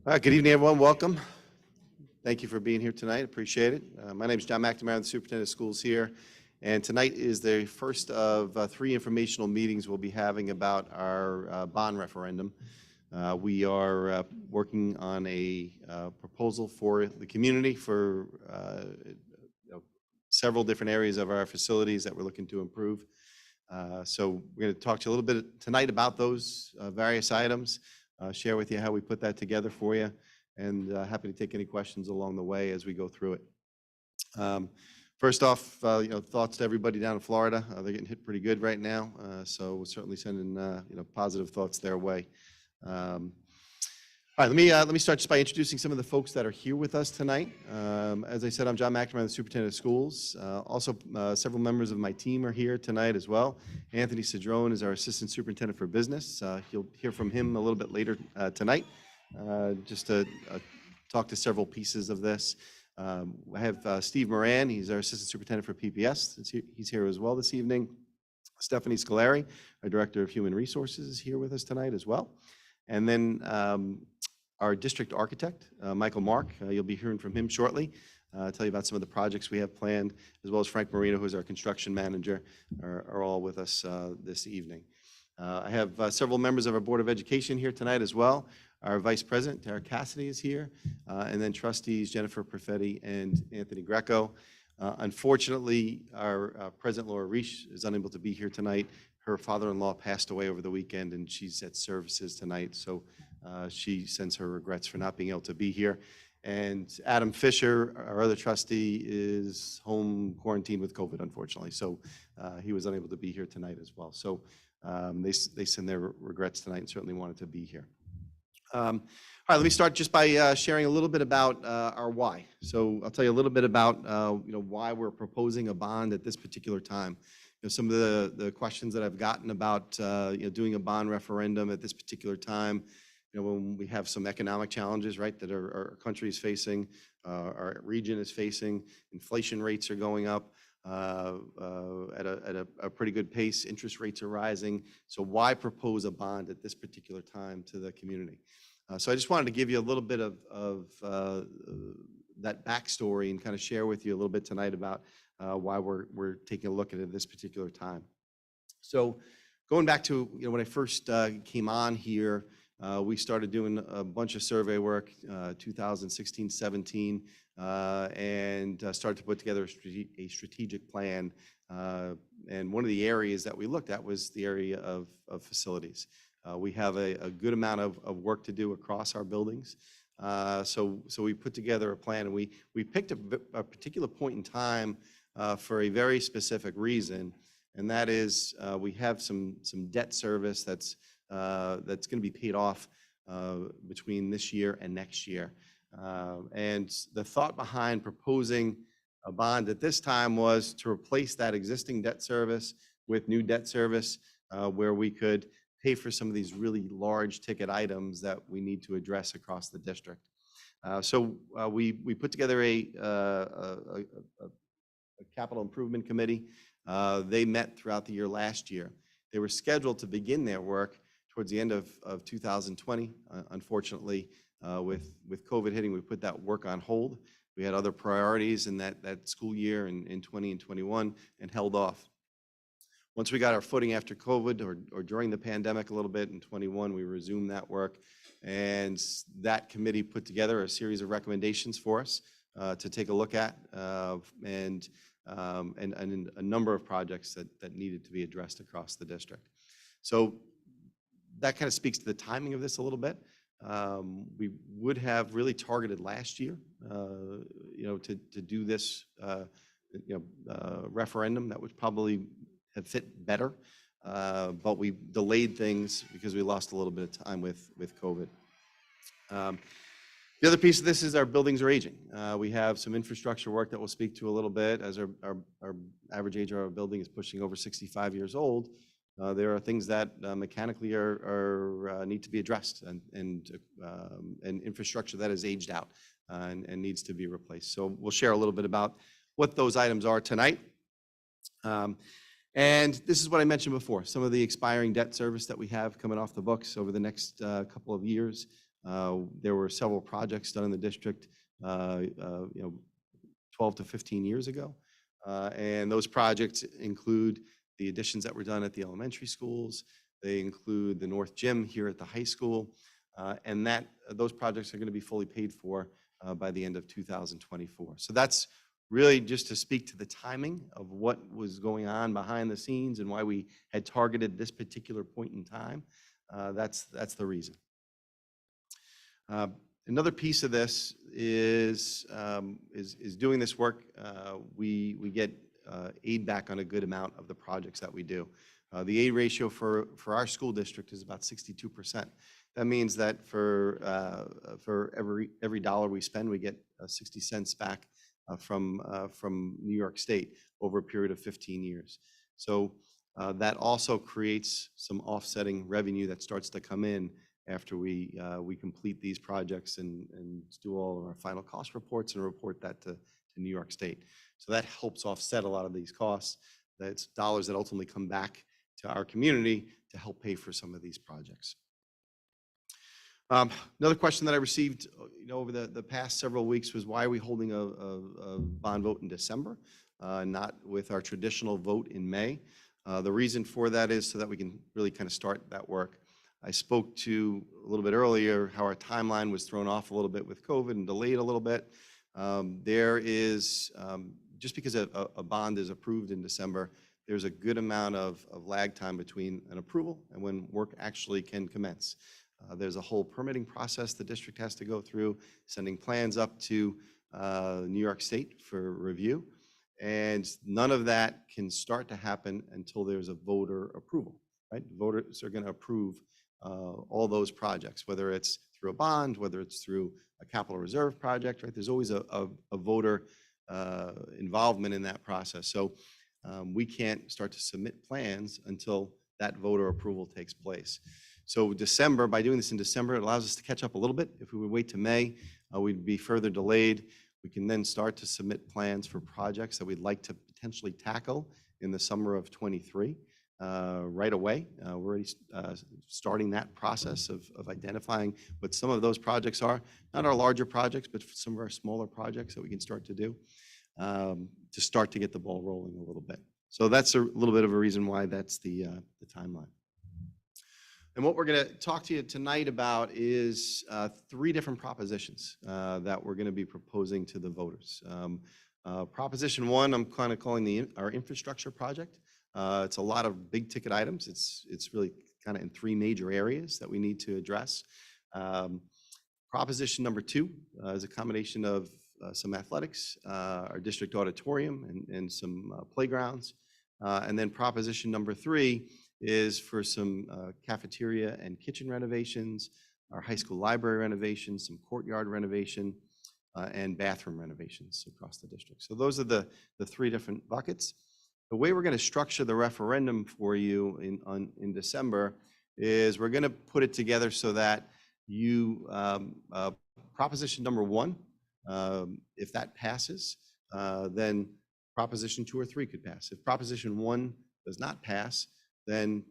All right, good evening, everyone. Welcome. Thank you for being here tonight. Appreciate it. My name is John McNamara. I'm the Superintendent of Schools here. And tonight is the first of three informational meetings we'll be having about our bond referendum. We are working on a proposal for the community for several different areas of our facilities that we're looking to improve. So we're going to talk to you a little bit tonight about those various items. Share with you how we put that together for you, and happy to take any questions along the way as we go through it. First off, thoughts to everybody down in Florida. They're getting hit pretty good right now, so we're certainly sending positive thoughts their way. All right, let me start just by introducing some of the folks that are here with us tonight. As I said, I'm John McNamara, the Superintendent of Schools. Also, several members of my team are here tonight as well. Anthony Cedrone is our Assistant Superintendent for Business. You'll hear from him a little bit later tonight, just to talk to several pieces of this. I have Steve Moran. He's our Assistant Superintendent for PPS. He's here as well this evening. Stephanie Scolari, our Director of Human Resources, is here with us tonight as well. And then our district architect, Michael Mark, you'll be hearing from him shortly, tell you about some of the projects we have planned, as well as Frank Marino, who's our construction manager, are all with us this evening. I have several members of our Board of Education here tonight as well. Our Vice President, Tara Cassidy, is here, and then trustees Jennifer Perfetti and Anthony Greco. Unfortunately, our President Laura Reich is unable to be here tonight. Her father-in-law passed away over the weekend, and she's at services tonight, so she sends her regrets for not being able to be here. And Adam Fisher, our other trustee, is home quarantined with COVID, unfortunately, so he was unable to be here tonight as well. So they send their regrets tonight and certainly wanted to be here. All right, let me start just by sharing a little bit about our why. So I'll tell you a little bit about why we're proposing a bond at this particular time. Some of the questions that I've gotten about doing a bond referendum at this particular time, when we have some economic challenges, right, that our country is facing, our region is facing, inflation rates are going up at a pretty good pace, interest rates are rising. So why propose a bond at this particular time to the community? So I just wanted to give you a little bit of that backstory and kind of share with you a little bit tonight about why we're taking a look at it at this particular time. So going back to when I first came on here, we started doing a bunch of survey work, 2016, 17, and started to put together a strategic plan. And one of the areas that we looked at was the area of facilities. We have a good amount of work to do across our buildings. So we put together a plan, and we picked a particular point in time for a very specific reason, and that is we have some debt service that's going to be paid off between this year and next year. And the thought behind proposing a bond at this time was to replace that existing debt service with new debt service where we could pay for some of these really large ticket items that we need to address across the district. So we put together a capital improvement committee. They met throughout the year last year. They were scheduled to begin their work towards the end of 2020. Unfortunately, with COVID hitting, we put that work on hold. We had other priorities in that school year in 20 and 21 and held off. Once we got our footing after COVID or during the pandemic a little bit in 21, we resumed that work. And that committee put together a series of recommendations for us to take a look at and a number of projects that needed to be addressed across the district. So that kind of speaks to the timing of this a little bit. We would have really targeted last year, to do this, referendum that would probably have fit better, but we delayed things because we lost a little bit of time with COVID. The other piece of this is our buildings are aging. We have some infrastructure work that we'll speak to a little bit. As our average age of our building is pushing over 65 years old, there are things that mechanically need to be addressed and infrastructure that is aged out and needs to be replaced. So we'll share a little bit about what those items are tonight. And this is what I mentioned before, some of the expiring debt service that we have coming off the books over the next couple of years. There were several projects done in the district, you know, 12 to 15 years ago. And those projects include the additions that were done at the elementary schools. They include the North Gym here at the high school. And those projects are going to be fully paid for by the end of 2024. So that's really just to speak to the timing of what was going on behind the scenes and why we had targeted this particular point in time. That's the reason. Another piece of this is doing this work. We get aid back on a good amount of the projects that we do. The aid ratio for our school district is about 62%. That means that for every dollar we spend, we get 60 cents back from New York State over a period of 15 years. So that also creates some offsetting revenue that starts to come in after we complete these projects and do all of our final cost reports and report that to New York State. So that helps offset a lot of these costs. That's dollars that ultimately come back to our community to help pay for some of these projects. Another question that I received, over the past several weeks was, why are we holding a bond vote in December, not with our traditional vote in May? The reason for that is so that we can really kind of start that work. I spoke to a little bit earlier how our timeline was thrown off a little bit with COVID and delayed a little bit. There is, just because a bond is approved in December, there's a good amount of lag time between an approval and when work actually can commence. There's a whole permitting process the district has to go through, sending plans up to New York State for review. And none of that can start to happen until there's a voter approval, right? Voters are going to approve all those projects, whether it's through a bond, whether it's through a capital reserve project, right? There's always a voter involvement in that process. So we can't start to submit plans until that voter approval takes place. So December, by doing this in December, it allows us to catch up a little bit. If we would wait to May, we'd be further delayed. We can then start to submit plans for projects that we'd like to potentially tackle in the summer of '23 right away. We're already starting that process of identifying what some of those projects are, not our larger projects, but some of our smaller projects that we can start to do to start to get the ball rolling a little bit. So that's a little bit of a reason why that's the timeline. And what we're going to talk to you tonight about is 3 different propositions that we're going to be proposing to the voters. Proposition 1, I'm kind of calling our infrastructure project. It's a lot of big ticket items. It's really kind of in 3 major areas that we need to address. Proposition number 2 is a combination of some athletics, our district auditorium, and some playgrounds. And then proposition number 3 is for some cafeteria and kitchen renovations, our high school library renovations, some courtyard renovation, and bathroom renovations across the district. So those are the 3 different buckets. The way we're going to structure the referendum for you in December is we're going to put it together so that you, proposition number 1, if that passes, then proposition 2 or 3 could pass. If proposition 1 does not pass, then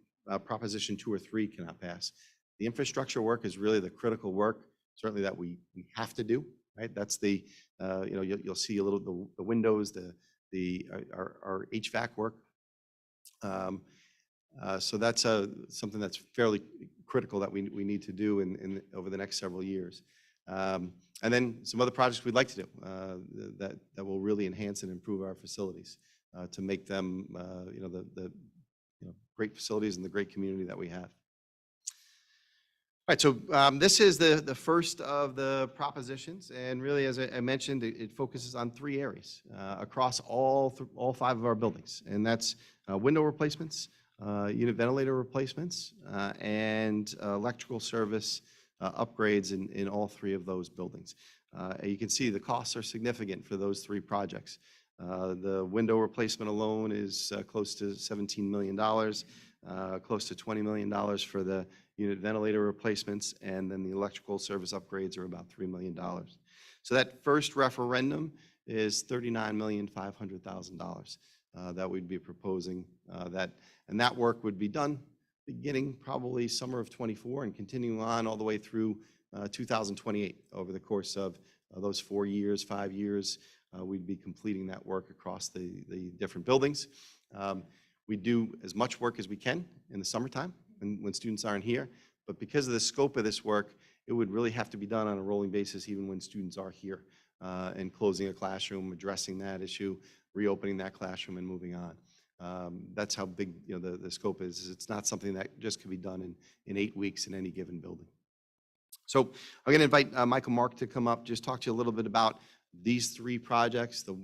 proposition 2 or 3 cannot pass. The infrastructure work is really the critical work, certainly that we have to do, right? That's the, you'll see a little the windows, our HVAC work. So that's something that's fairly critical that we need to do over the next several years. And then some other projects we'd like to do that will really enhance and improve our facilities to make them, the great facilities and the great community that we have. All right, so this is the first of the propositions, and really, as I mentioned, it focuses on 3 areas across all 5 of our buildings, and that's window replacements, unit ventilator replacements, and electrical service upgrades in all 3 of those buildings. You can see the costs are significant for those 3 projects. The window replacement alone is close to $17 million, close to $20 million for the unit ventilator replacements, and then the electrical service upgrades are about $3 million. So that first referendum is $39,500,000 that we'd be proposing and that work would be done beginning probably summer of '24 and continuing on all the way through 2028. Over the course of those 4 years, 5 years, we'd be completing that work across the different buildings. We do as much work as we can in the summertime when students aren't here, but because of the scope of this work, it would really have to be done on a rolling basis even when students are here, and closing a classroom, addressing that issue, reopening that classroom, and moving on. That's how big the scope is. It's not something that just can be done in 8 weeks in any given building. So I'm going to invite Michael Mark to come up, just talk to you a little bit about these 3 projects, the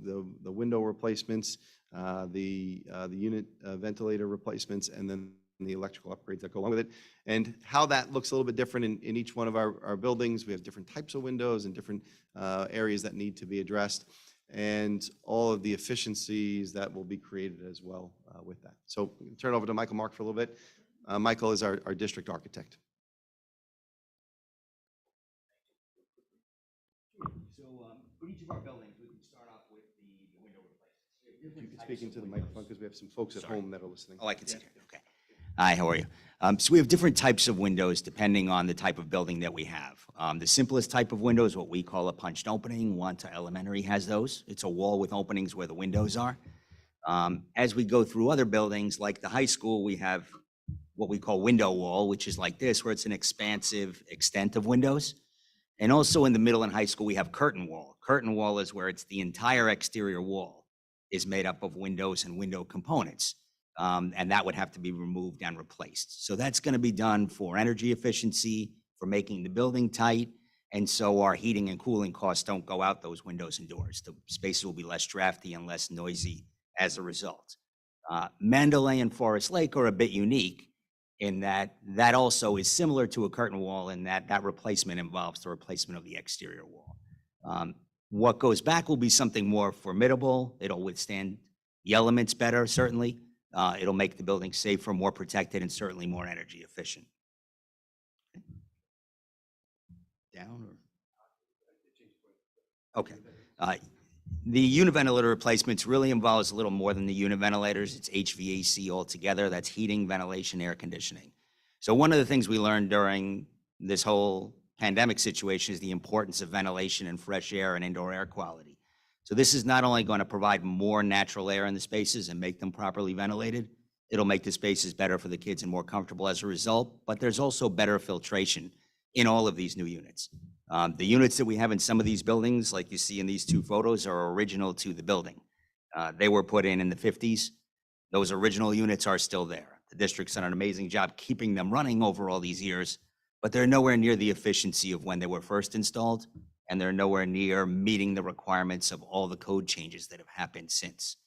window replacements, the unit ventilator replacements, and then the electrical upgrades that go along with it, and how that looks a little bit different in each one of our buildings. We have different types of windows and different areas that need to be addressed, and all of the efficiencies that will be created as well with that. So turn it over to Michael Mark for a little bit. Michael is our district architect. So for each of our buildings, we can start off with the window replacements. You can speak into the microphone because we have some folks at home that are listening. Oh, I can see it. Okay. Hi, how are you? So we have different types of windows depending on the type of building that we have. The simplest type of window is what we call a punched opening. Wantagh Elementary has those. It's a wall with openings where the windows are. As we go through other buildings, like the high school, we have what we call window wall, which is like this, where it's an expansive extent of windows. And also in the middle and high school, we have curtain wall. Curtain wall is where it's the entire exterior wall is made up of windows and window components. And that would have to be removed and replaced. So that's going to be done for energy efficiency, for making the building tight, and so our heating and cooling costs don't go out those windows and doors. The spaces will be less drafty and less noisy as a result. Mandalay and Forest Lake are a bit unique in that that also is similar to a curtain wall in that that replacement involves the replacement of the exterior wall. What goes back will be something more formidable. It'll withstand the elements better, certainly. It'll make the building safer, more protected, and certainly more energy efficient. Down or? Okay. The univentilator replacements really involves a little more than the univentilators. It's HVAC altogether. That's heating, ventilation, air conditioning. So one of the things we learned during this whole pandemic situation is the importance of ventilation and fresh air and indoor air quality. So this is not only going to provide more natural air in the spaces and make them properly ventilated, it'll make the spaces better for the kids and more comfortable as a result, but there's also better filtration in all of these new units. The units that we have in some of these buildings, like you see in these 2 photos, are original to the building. They were put in the 50s. Those original units are still there. The district's done an amazing job keeping them running over all these years, but they're nowhere near the efficiency of when they were first installed, and they're nowhere near meeting the requirements of all the code changes that have happened since.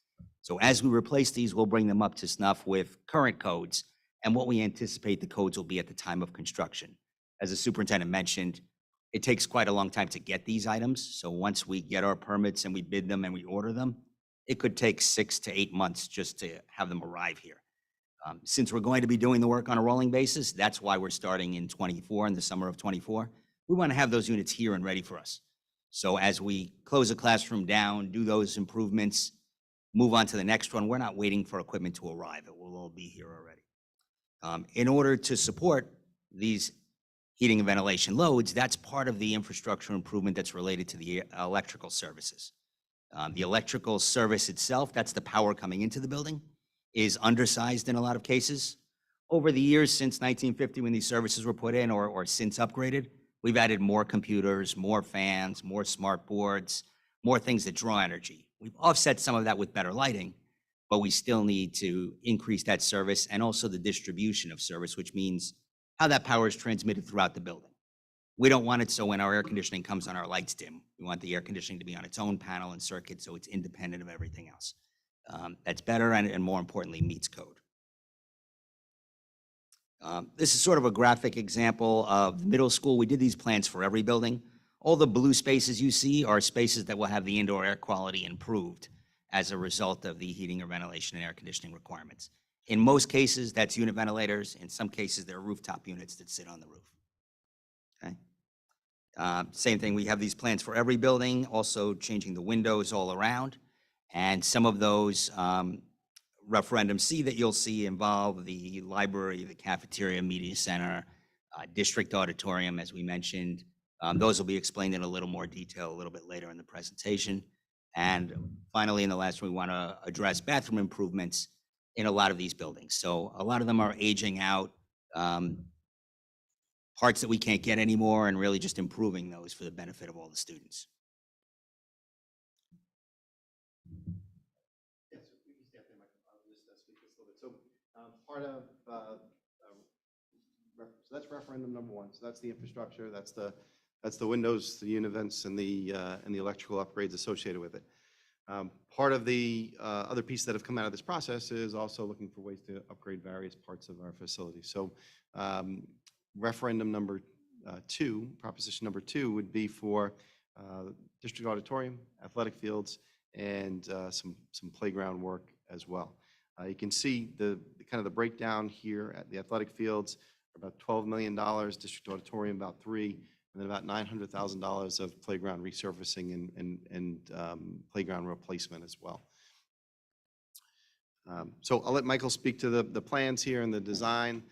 So as we replace these, we'll bring them up to snuff with current codes and what we anticipate the codes will be at the time of construction. As the superintendent mentioned, it takes quite a long time to get these items. So once we get our permits and we bid them and we order them, it could take 6 to 8 months just to have them arrive here. Since we're going to be doing the work on a rolling basis, that's why we're starting in 24, in the summer of 24. We want to have those units here and ready for us. So as we close a classroom down, do those improvements, move on to the next one, we're not waiting for equipment to arrive. It will all be here already. In order to support these heating and ventilation loads, that's part of the infrastructure improvement that's related to the electrical services. The electrical service itself, that's the power coming into the building, is undersized in a lot of cases. Over the years since 1950 when these services were put in or since upgraded, we've added more computers, more fans, more smart boards, more things that draw energy. We've offset some of that with better lighting, but we still need to increase that service and also the distribution of service, which means how that power is transmitted throughout the building. We don't want it so when our air conditioning comes on, our lights dim. We want the air conditioning to be on its own panel and circuit so it's independent of everything else. That's better and more importantly meets code. This is sort of a graphic example of the middle school. We did these plans for every building. All the blue spaces you see are spaces that will have the indoor air quality improved as a result of the heating or ventilation and air conditioning requirements. In most cases, that's unit ventilators. In some cases, they're rooftop units that sit on the roof. Okay. Same thing, we have these plans for every building, also changing the windows all around. And some of those referendum C that you'll see involve the library, the cafeteria, media center, district auditorium, as we mentioned. Those will be explained in a little more detail a little bit later in the presentation. And finally, in the last one, we want to address bathroom improvements in a lot of these buildings. So a lot of them are aging out, parts that we can't get anymore, and really just improving those for the benefit of all the students. Yes, we can stay up there, Michael. I'll just speak this a little bit. So part of, so that's referendum number one. So that's the infrastructure, that's the windows, the univents, and the electrical upgrades associated with it. Part of the other piece that have come out of this process is also looking for ways to upgrade various parts of our facility. So referendum number two, proposition number two, would be for district auditorium, athletic fields, and some playground work as well. You can see the kind of the breakdown here at the athletic fields, about $12 million, district auditorium about $3 million, and then about $900,000 of playground resurfacing and playground replacement as well. So I'll let Michael speak to the plans here and the design.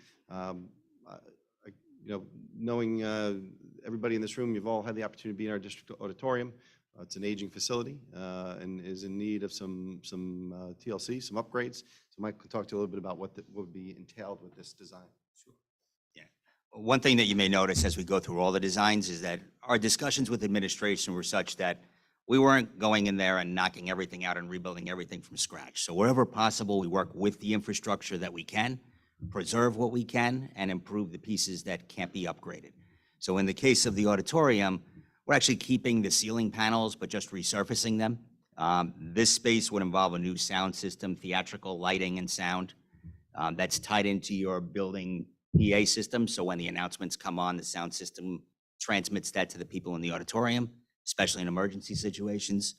Knowing everybody in this room, you've all had the opportunity to be in our district auditorium. It's an aging facility and is in need of some TLC, some upgrades. So Mike can talk to you a little bit about what would be entailed with this design. Sure. Yeah. One thing that you may notice as we go through all the designs is that our discussions with administration were such that we weren't going in there and knocking everything out and rebuilding everything from scratch. So wherever possible, we work with the infrastructure that we can, preserve what we can, and improve the pieces that can't be upgraded. So in the case of the auditorium, we're actually keeping the ceiling panels, but just resurfacing them. This space would involve a new sound system, theatrical lighting and sound that's tied into your building PA system. So when the announcements come on, the sound system transmits that to the people in the auditorium, especially in emergency situations.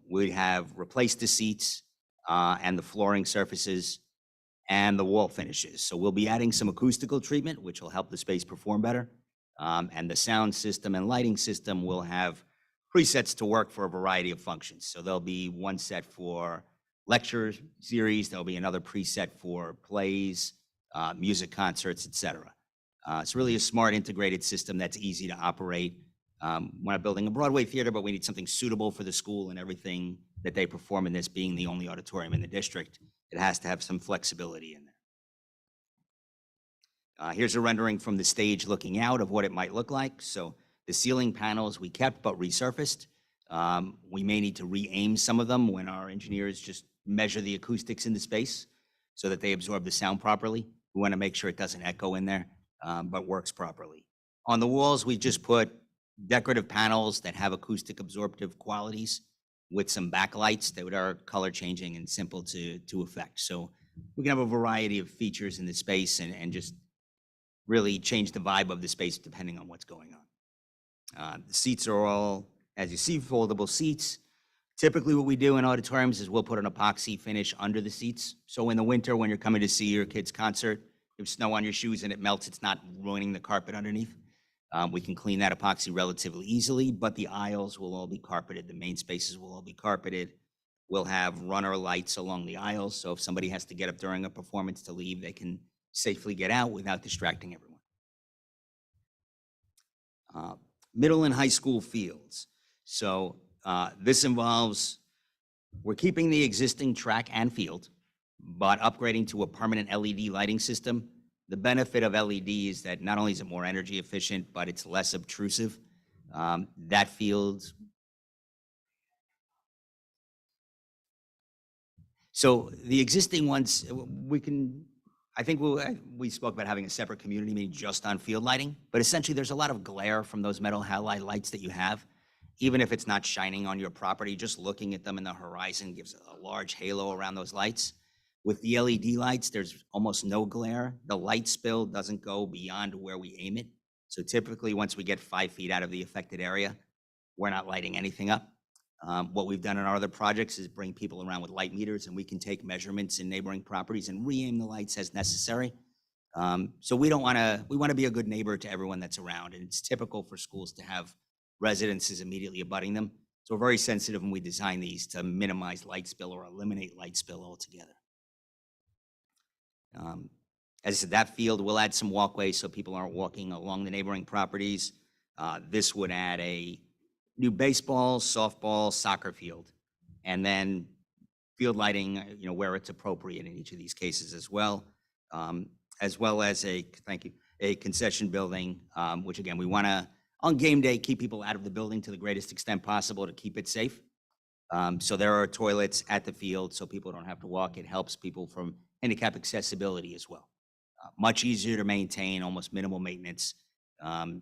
We have replaced the seats and the flooring surfaces and the wall finishes. So we'll be adding some acoustical treatment, which will help the space perform better. And the sound system and lighting system will have presets to work for a variety of functions. So there'll be one set for lecture series, there'll be another preset for plays, music concerts, etc. It's really a smart integrated system that's easy to operate. We're not building a Broadway theater, but we need something suitable for the school and everything that they perform in this being the only auditorium in the district. It has to have some flexibility in there. Here's a rendering from the stage looking out of what it might look like. So the ceiling panels we kept but resurfaced. We may need to re-aim some of them when our engineers just measure the acoustics in the space so that they absorb the sound properly. We want to make sure it doesn't echo in there, but works properly. On the walls, we just put decorative panels that have acoustic absorptive qualities with some backlights that are color changing and simple to affect. So we can have a variety of features in the space and just really change the vibe of the space depending on what's going on. The seats are all, as you see, foldable seats. Typically what we do in auditoriums is we'll put an epoxy finish under the seats. So in the winter when you're coming to see your kid's concert, if snow on your shoes and it melts, it's not ruining the carpet underneath. We can clean that epoxy relatively easily, but the aisles will all be carpeted. The main spaces will all be carpeted. We'll have runner lights along the aisles. So if somebody has to get up during a performance to leave, they can safely get out without distracting everyone. Middle and high school fields. So this involves, we're keeping the existing track and field, but upgrading to a permanent LED lighting system. The benefit of LED is that not only is it more energy efficient, but it's less obtrusive. That field. So the existing ones, I think we spoke about having a separate community meeting just on field lighting, but essentially there's a lot of glare from those metal halide lights that you have. Even if it's not shining on your property, just looking at them in the horizon gives a large halo around those lights. With the LED lights, there's almost no glare. The light spill doesn't go beyond where we aim it. So typically once we get 5 feet out of the affected area, we're not lighting anything up. What we've done in our other projects is bring people around with light meters, and we can take measurements in neighboring properties and re-aim the lights as necessary. So we want to be a good neighbor to everyone that's around, and it's typical for schools to have residences immediately abutting them. So we're very sensitive when we design these to minimize light spill or eliminate light spill altogether. As I said, that field will add some walkways so people aren't walking along the neighboring properties. This would add a new baseball, softball, soccer field, and then field lighting, where it's appropriate in each of these cases as well as thank you, a concession building, which again, we want to, on game day, keep people out of the building to the greatest extent possible to keep it safe. So there are toilets at the field so people don't have to walk. It helps people from handicap accessibility as well. Much easier to maintain, almost minimal maintenance.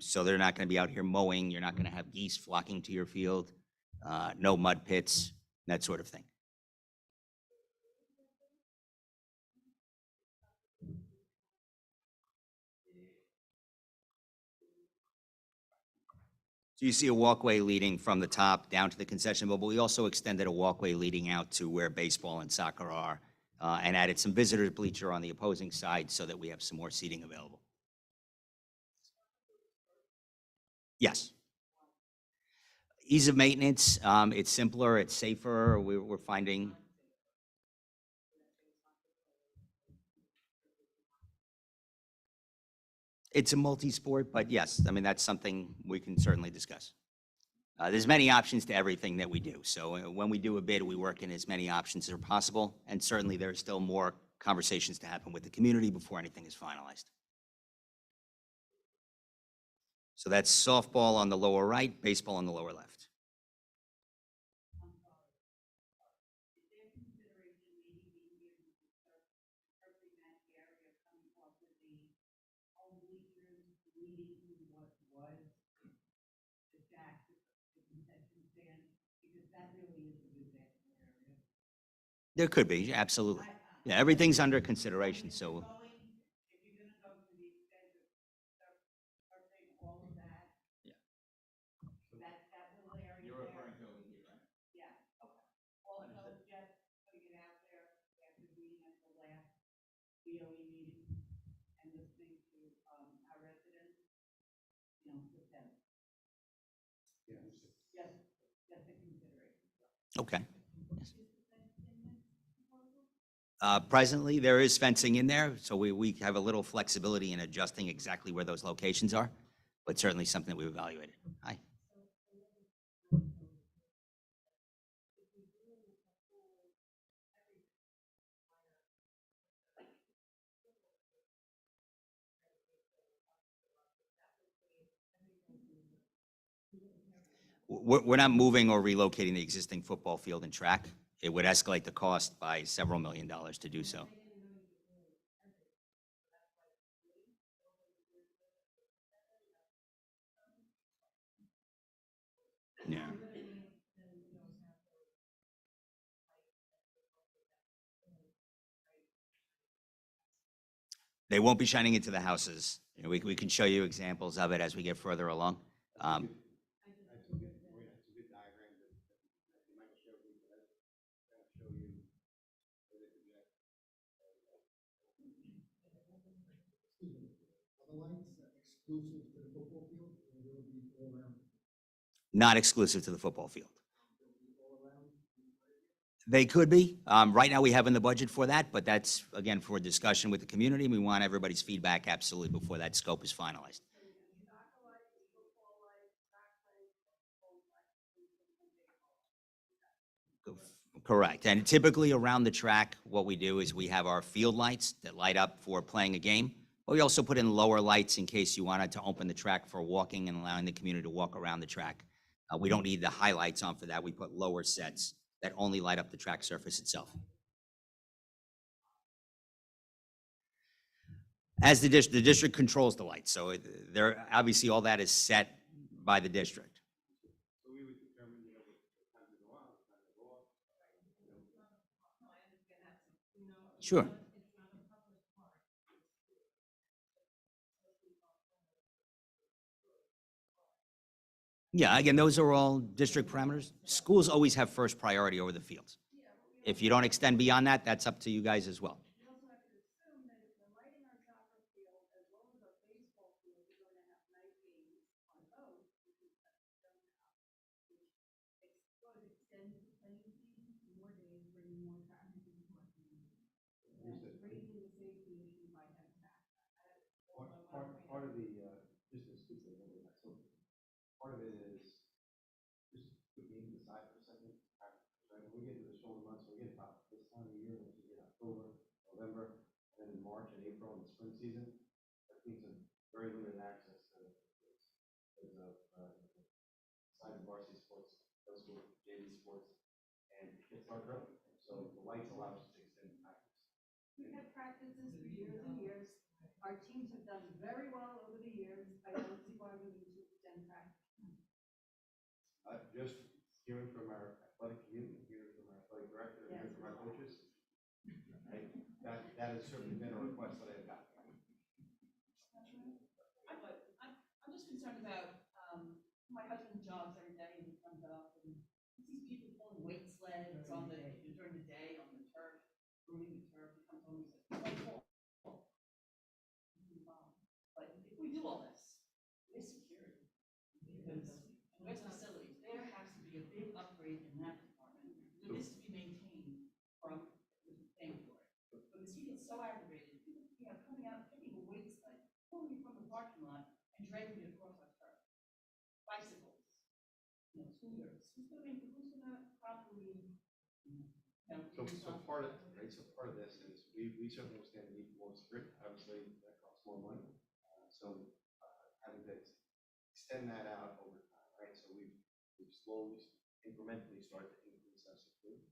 So they're not going to be out here mowing. You're not going to have geese flocking to your field, no mud pits, that sort of thing. So you see a walkway leading from the top down to the concession bowl, but we also extended a walkway leading out to where baseball and soccer are, and added some visitor bleacher on the opposing side so that we have some more seating available. Yes. Ease of maintenance, it's simpler, it's safer. We're finding. It's a multi-sport, but yes, I mean, that's something we can certainly discuss. There's many options to everything that we do. So when we do a bid, we work in as many options as possible. And certainly there's still more conversations to happen with the community before anything is finalized. So that's softball on the lower right, baseball on the lower left. There could be, absolutely. Yeah, everything's under consideration, so. Yeah. You're referring to over here, right? Okay. Yes. Presently, there is fencing in there, so we have a little flexibility in adjusting exactly where those locations are, but certainly something that we've evaluated. Hi. We're not moving or relocating the existing football field and track. It would escalate the cost by several $1 million to do so. Yeah. They won't be shining into the houses. We can show you examples of it as we get further along. That's a good diagram that Michael showed me, but I kind of show you where they project. Are the lights exclusive to the football field, or will it be all around? Not exclusive to the football field. Will it be all around? They could be. Right now, we have in the budget for that, but that's, again, for discussion with the community. We want everybody's feedback absolutely before that scope is finalized. Correct. And typically around the track, what we do is we have our field lights that light up for playing a game. But we also put in lower lights in case you wanted to open the track for walking and allowing the community to walk around the track. We don't need the highlights on for that. We put lower sets that only light up the track surface itself. As the district controls the lights. So there, obviously all that is set by the district. So we would determine, what time to go on, what time to go off. Sure. Yeah, again, those are all district parameters. Schools always have first priority over the fields. If you don't extend beyond that, that's up to you guys as well. part of the, just to speak a little bit, so part of it is, just put me aside for a second. Right, when we get to the shoulder months, we get about this time of year, which is in October, November, and then in March and April in the spring season, that means a very limited access to because of side of varsity sports, middle school, JV sports, and it gets dark early. So the lights allow us to extend practice. We've had practices for years and years. Our teams have done very well over the years. I don't see why we need to extend practice. Just hearing from our athletic community, hearing from our athletic director, and hearing from our coaches, right? That has certainly been a request that I've gotten. I'm just concerned about, my husband jogs every day and he comes up and he sees people pulling weight sleds on the, during the day on the turf, moving the turf. He comes home and says, "Oh, cool." But if we do all this, where's security? Because where's facilities? There has to be a big upgrade in that department. For this to be maintained from paying for it. Because he gets so aggravated, people, coming out, taking a weight sled, pulling it from the parking lot and dragging it across our turf. Bicycles, scooters. Who's gonna properly, So part of, right, so part of this is we certainly understand the need for more security. Obviously, that costs more money. Having to extend that out over time, right? So we've slowly, incrementally started to increase our security.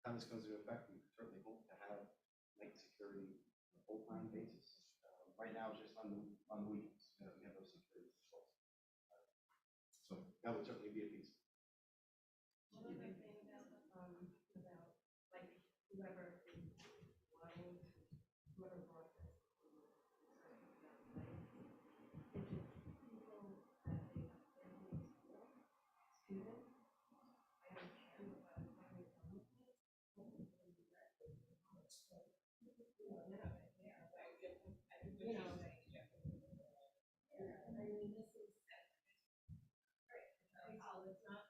Time this comes into effect, we certainly hope to have night security on a full-time basis. Right now, just on the weekends, we have those security patrols. So that would certainly be a piece. One other thing about like whoever is wanting, whoever brought this, if it's people that they students, I understand about having fun with this. I mean, this is, so it's not a public park.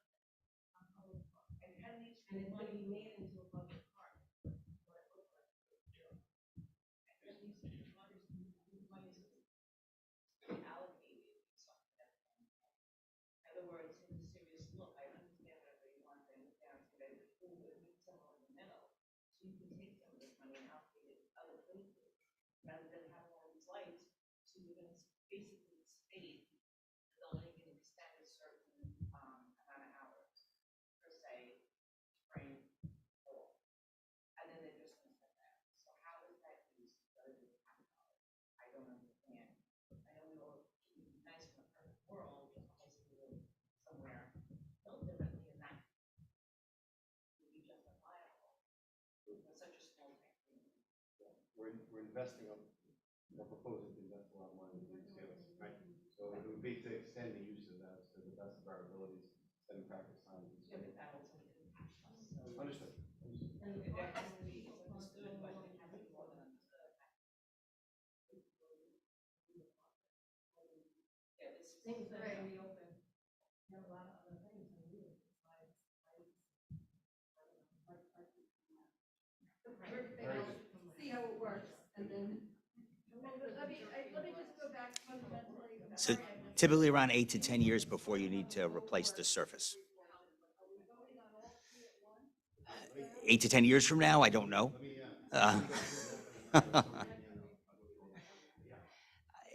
And it's going to be made into a public park. What it looks like. at least the money is allocated something. In other words, in a serious look, I understand that they want them down to the pool, but meet somewhere in the middle. So you can take some of this money and allocate it other places rather than having all these lights. So you're going to basically state they're only going to extend a certain amount of hours per se, spring, fall, and then they're just going to set that. So how is that used? I don't understand. I know we all it would be nice in a perfect world if high school somewhere built differently, and that would be justifiable for such a small thing. We're investing on, we're proposing to invest a lot of money in these fields, right? So it would be to extend the use of that to the best of our abilities, extending practice time. Yeah, but that also impacts us. So Understood. And the there park has to be, it's understood, but it has to be more than understood. Yeah, this is. things that are reopen. There are a lot of other things to do besides lights. Everything else, see how it works, and then. Let me just go back fundamentally. So typically around 8 to 10 years before you need to replace the surface. 8 to 10 years from now, I don't know.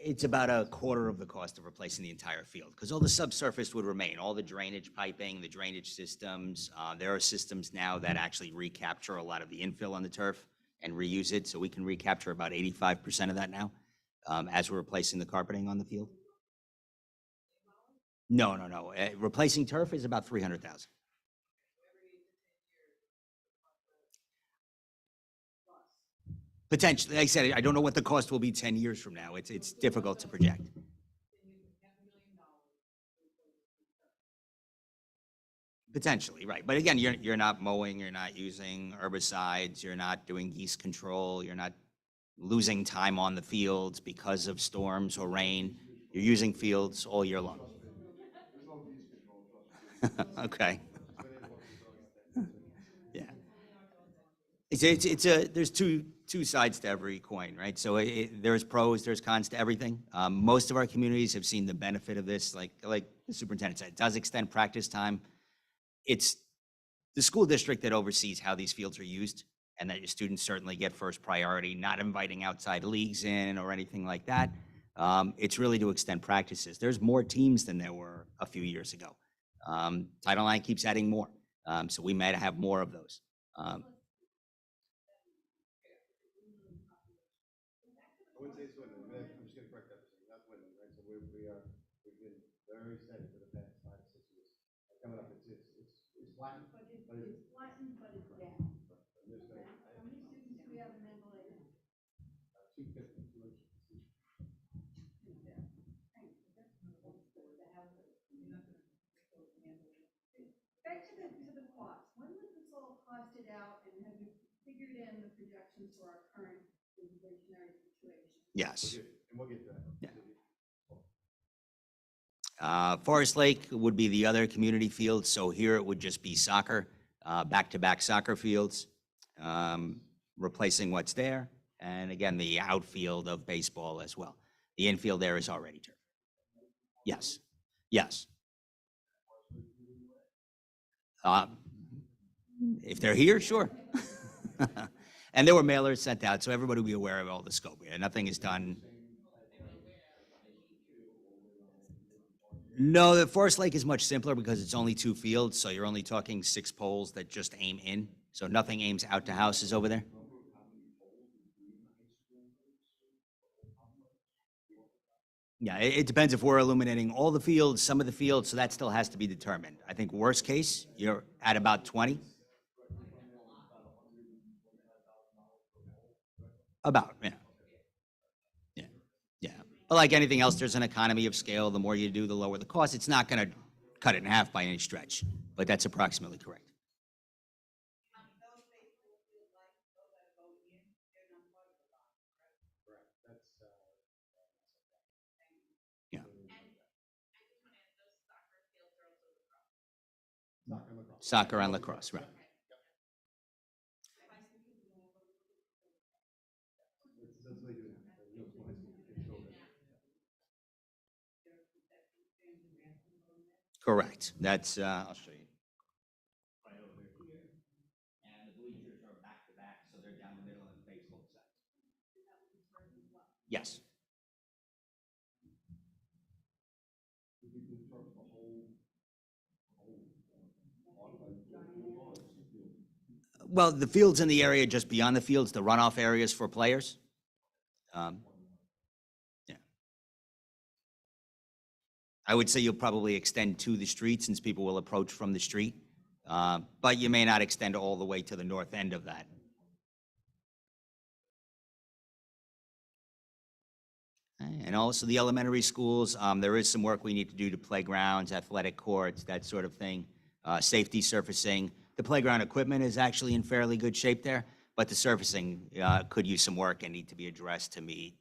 It's about a quarter of the cost of replacing the entire field because all the subsurface would remain, all the drainage piping, the drainage systems. There are systems now that actually recapture a lot of the infill on the turf and reuse it. So we can recapture about 85% of that now as we're replacing the carpeting on the field. No. Replacing turf is about $300,000. Potentially, like I said, I don't know what the cost will be 10 years from now. It's difficult to project. Potentially, right. But again, you're not mowing, you're not using herbicides, you're not doing geese control, you're not losing time on the fields because of storms or rain. You're using fields all year long. There's no geese control, trust me. Okay. Yeah. Yeah. There's two two sides to every coin, right? So there's pros, there's cons to everything. Most of our communities have seen the benefit of this, like the superintendent said, it does extend practice time. It's the school district that oversees how these fields are used, and that your students certainly get first priority, not inviting outside leagues in or anything like that. It's really to extend practices. There's more teams than there were a few years ago. Title IX keeps adding more, so we may have more of those. I wouldn't say it's dwindling. I'm just gonna correct that for a second. Not dwindling, right? So we've been very steady for the past 5 to 6 years. Coming up, it's flattened, But but it's. it's flattened, but it's down. I'm just gonna, How many students do we have in Mandalay now? 250, 200. Back to the cost. When was this all costed out, and have you figured in the projections for our current inflationary situation? Yes. And we'll get to that. Yeah. Forest Lake would be the other community field, so here it would just be soccer, back-to-back soccer fields, replacing what's there, and again, the outfield of baseball as well. The infield there is already turf. Yes, yes. If they're here, sure. And there were mailers sent out, so everybody will be aware of all the scope here. Nothing is done. No, the Forest Lake is much simpler because it's only 2 fields, so you're only talking 6 poles that just aim in. So nothing aims out to houses over there. Yeah, it depends if we're illuminating all the fields, some of the fields, so that still has to be determined. I think worst case, you're at about 20. About, yeah. Yeah, yeah. But like anything else, there's an economy of scale. The more you do, the lower the cost. It's not going to cut it in half by any stretch, but that's approximately correct. Correct. That's, Yeah. Soccer and lacrosse, right. that's what they do now. The middle school, high school kids go there. Correct. That's, I'll show you. Right over here. And the bleachers are back to back, so they're down the middle and face both sides. Yes. Well, the fields in the area just beyond the fields, the runoff areas for players. Yeah. I would say you'll probably extend to the street since people will approach from the street, but you may not extend all the way to the north end of that. And also the elementary schools, there is some work we need to do to playgrounds, athletic courts, that sort of thing, safety surfacing. The playground equipment is actually in fairly good shape there, but the surfacing could use some work and need to be addressed to meet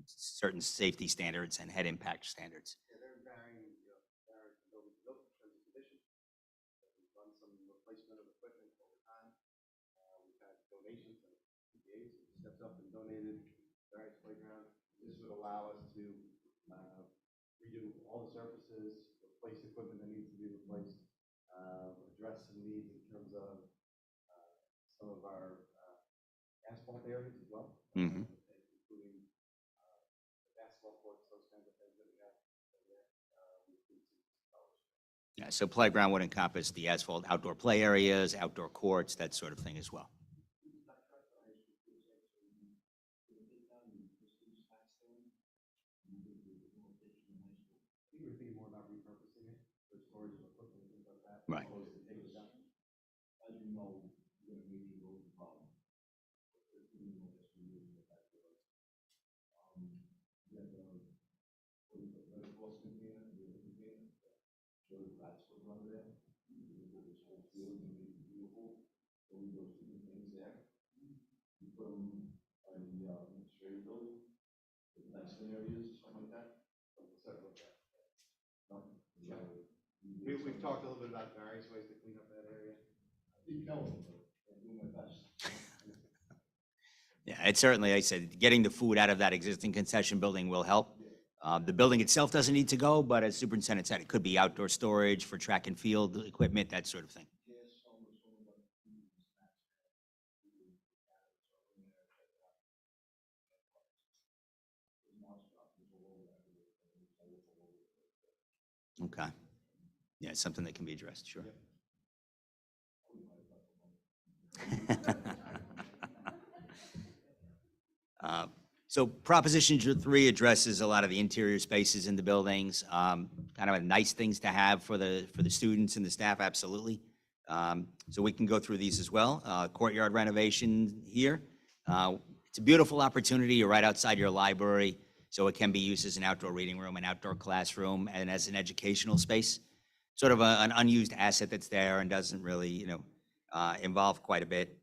certain safety standards and head impact standards. Yeah, they're varying, varying from building to building in terms of condition. We've done some replacement of equipment over time. We've had donations and PTAs stepped up and donated various playgrounds. This would allow us to redo all the surfaces, replace equipment that needs to be replaced, address some needs in terms of some of our asphalt areas as well, Mhm. including basketball courts, those kinds of things that we have. Yeah, so playground would encompass the asphalt outdoor play areas, outdoor courts, that sort of thing as well. We were thinking more about repurposing it for storage of equipment and things like that. Right. As opposed to taking it down. As you know, you're going to meet the road problem. We've talked a little bit about various ways to clean up that area. I keep telling them, but I do my best. Yeah, it's certainly, I said, getting the food out of that existing concession building will help. The building itself doesn't need to go, but as superintendent said, it could be outdoor storage for track and field equipment, that sort of thing. Okay. Yeah, it's something that can be addressed, sure. So Proposition 3 addresses a lot of the interior spaces in the buildings, kind of nice things to have for the students and the staff, absolutely. So we can go through these as well. Courtyard renovation here. It's a beautiful opportunity. You're right outside your library, so it can be used as an outdoor reading room, an outdoor classroom, and as an educational space. Sort of an unused asset that's there and doesn't really, involve quite a bit.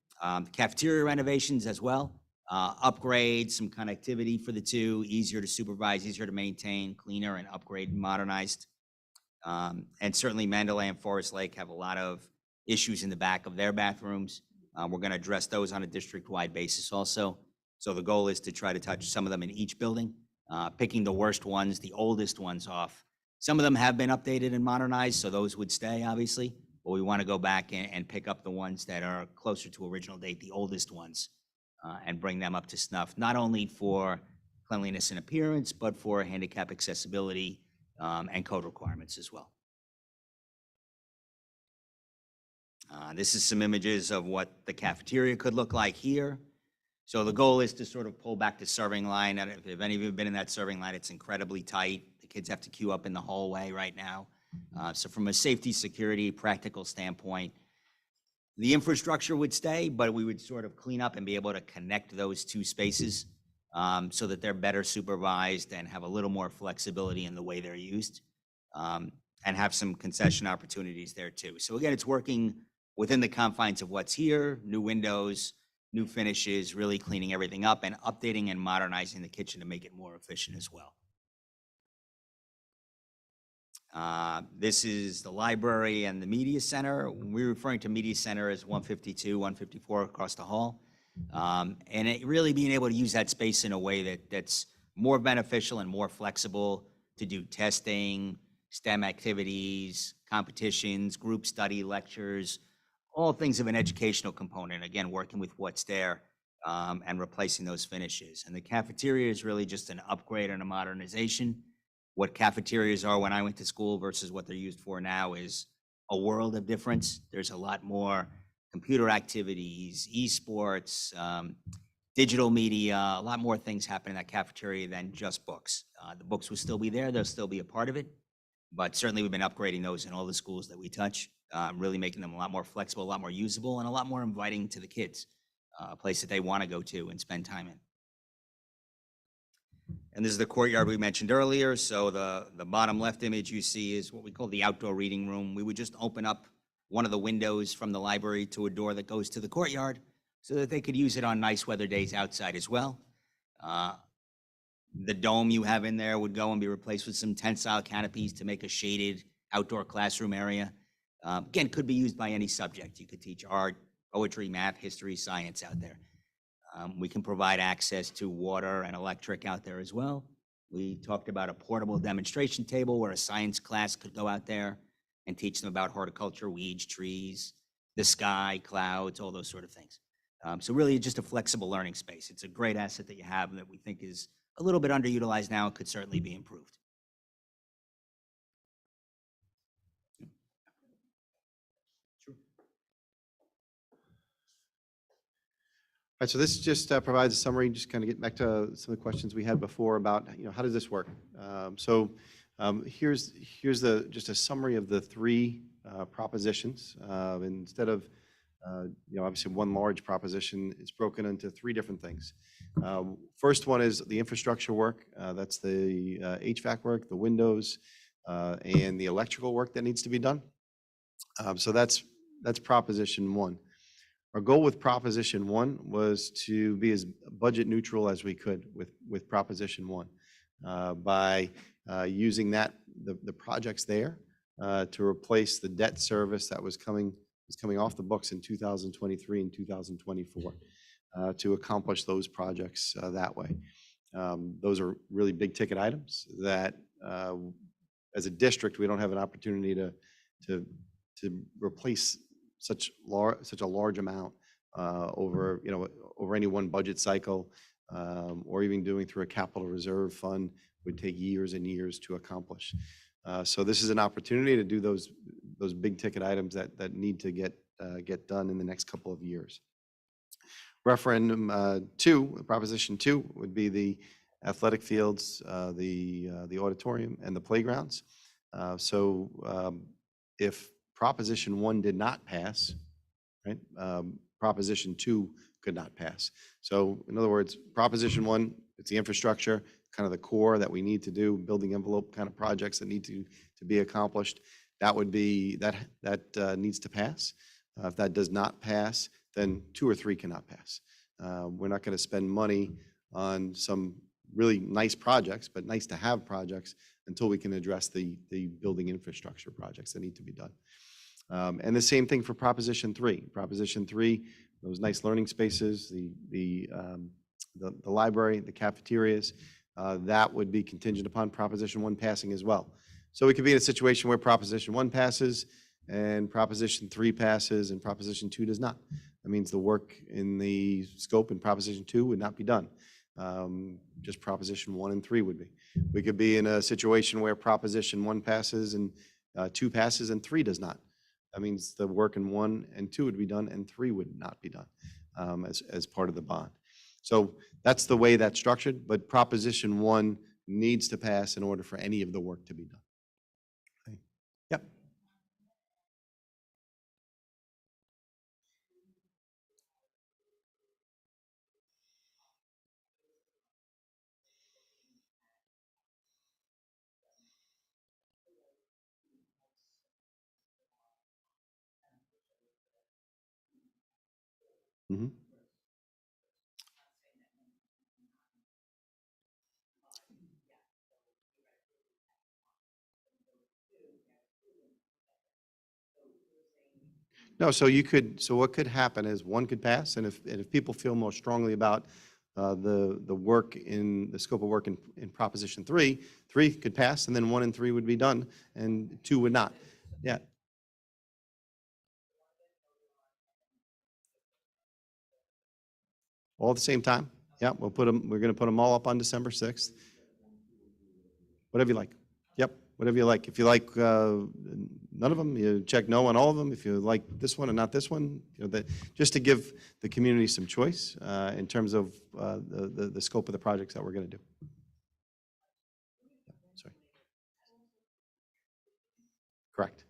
Cafeteria renovations as well. Upgrades, some connectivity for the two, easier to supervise, easier to maintain, cleaner and upgrade, modernized. And certainly Mandalay and Forest Lake have a lot of issues in the back of their bathrooms. We're going to address those on a district-wide basis also. So the goal is to try to touch some of them in each building, picking the worst ones, the oldest ones off. Some of them have been updated and modernized, so those would stay, obviously. But we want to go back and pick up the ones that are closer to original date, the oldest ones, and bring them up to snuff, not only for cleanliness and appearance, but for handicap accessibility and code requirements as well. This is some images of what the cafeteria could look like here. So the goal is to sort of pull back the serving line. And if any of you have been in that serving line, it's incredibly tight. The kids have to queue up in the hallway right now. So from a safety, security, practical standpoint, the infrastructure would stay, but we would sort of clean up and be able to connect those two spaces so that they're better supervised and have a little more flexibility in the way they're used, and have some concession opportunities there too. So again, it's working within the confines of what's here, new windows, new finishes, really cleaning everything up and updating and modernizing the kitchen to make it more efficient as well. This is the library and the media center. We're referring to media center as 152, 154 across the hall. And it really being able to use that space in a way that's more beneficial and more flexible to do testing, STEM activities, competitions, group study, lectures, all things of an educational component. Again, working with what's there and replacing those finishes. And the cafeteria is really just an upgrade and a modernization. What cafeterias are when I went to school versus what they're used for now is a world of difference. There's a lot more computer activities, esports, digital media, a lot more things happen in that cafeteria than just books. The books will still be there. They'll still be a part of it. But certainly we've been upgrading those in all the schools that we touch, really making them a lot more flexible, a lot more usable, and a lot more inviting to the kids, a place that they want to go to and spend time in. And this is the courtyard we mentioned earlier. So the bottom left image you see is what we call the outdoor reading room. We would just open up one of the windows from the library to a door that goes to the courtyard so that they could use it on nice weather days outside as well. The dome you have in there would go and be replaced with some tent-style canopies to make a shaded outdoor classroom area. Again, could be used by any subject. You could teach art, poetry, math, history, science out there. We can provide access to water and electric out there as well. We talked about a portable demonstration table where a science class could go out there and teach them about horticulture, weeds, trees, the sky, clouds, all those sort of things. So really just a flexible learning space. It's a great asset that you have that we think is a little bit underutilized now. It could certainly be improved. All right, so this just provides a summary, just kind of get back to some of the questions we had before about, how does this work? Here's just a summary of the three propositions. Instead of, obviously one large proposition, it's broken into three different things. First one is the infrastructure work. That's the HVAC work, the windows, and the electrical work that needs to be done. So that's proposition one. Our goal with Proposition 1 was to be as budget neutral as we could with Proposition 1 by using the projects there to replace the debt service that was coming off the books in 2023 and 2024. to accomplish those projects that way. Those are really big ticket items that, as a district, we don't have an opportunity to replace such a large amount over, over any one budget cycle, or even doing through a capital reserve fund would take years and years to accomplish. So this is an opportunity to do those big ticket items that need to get done in the next couple of years. Referendum Proposition 2 would be the athletic fields, the auditorium, and the playgrounds. If Proposition 1 did not pass, right, Proposition 2 could not pass. So in other words, Proposition 1, it's the infrastructure, kind of the core that we need to do, building envelope kind of projects that need to be accomplished. That would be, that needs to pass. If that does not pass, then 2 or 3 cannot pass. We're not going to spend money on some really nice projects, but nice to have projects, until we can address the building infrastructure projects that need to be done. And the same thing for Proposition 3. Proposition 3, those nice learning spaces, the library, the cafeterias, that would be contingent upon Proposition 1 passing as well. So we could be in a situation where Proposition 1 passes and Proposition 3 passes and Proposition 2 does not. That means the work in the scope in Proposition 2 would not be done. Just Proposition 1 and 3 would be. We could be in a situation where Proposition 1 passes and 2 passes and 3 does not. That means the work in 1 and 2 would be done and 3 would not be done as part of the bond. So that's the way that's structured, but Proposition 1 needs to pass in order for any of the work to be done. Okay. Yep. Mm-hmm. No, so what could happen is 1 could pass, and if people feel more strongly about the work in the scope of work in Proposition 3, 3 could pass, and then 1 and 3 would be done, and 2 would not. Yeah. All at the same time. Yeah, we're going to put them all up on December 6th. Whatever you like. Yep, whatever you like. If you like none of them, you check no on all of them. If you like this one and not this one, just to give the community some choice in terms of the scope of the projects that we're going to do. Sorry. Correct.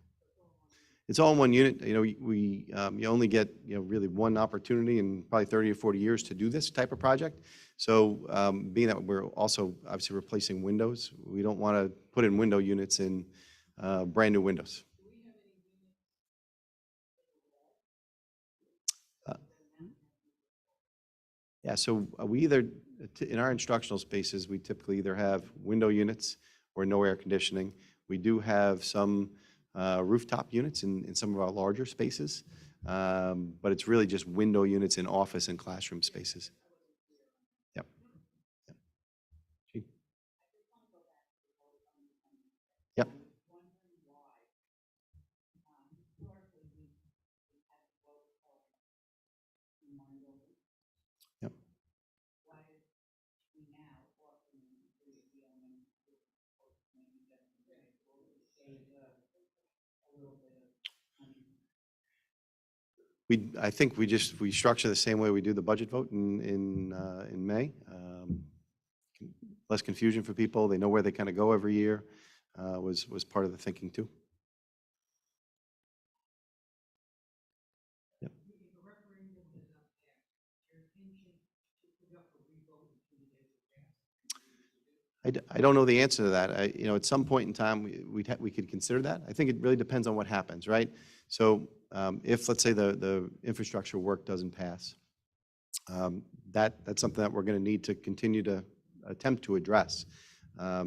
It's all in one unit. You only get really one opportunity in probably 30 or 40 years to do this type of project. So being that we're also obviously replacing windows, we don't want to put in window units in brand new windows. Yeah, so we either, in our instructional spaces, we typically either have window units or no air conditioning. We do have some rooftop units in some of our larger spaces, but it's really just window units in office and classroom spaces. Yep. Yep. Yep. Yep. I think we structure the same way we do the budget vote in May. Less confusion for people. They know where they kind of go every year. Was part of the thinking too. Yep. I don't know the answer to that. At some point in time, we could consider that. I think it really depends on what happens, right? So if, let's say, the infrastructure work doesn't pass, that's something that we're going to need to continue to attempt to address.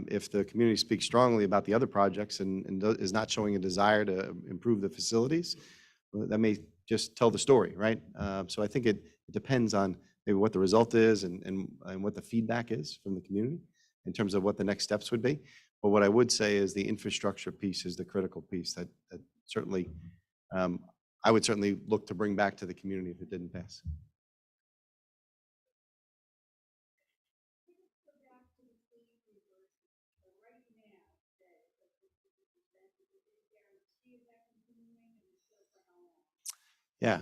If the community speaks strongly about the other projects and is not showing a desire to improve the facilities, well, that may just tell the story, right? So I think it depends on maybe what the result is and what the feedback is from the community in terms of what the next steps would be. But what I would say is the infrastructure piece is the critical piece that certainly, I would certainly look to bring back to the community if it didn't pass. Go back to the state reimbursement. So right now, today, so 50%, is there a guarantee of that continuing and it's still for how long? Yeah,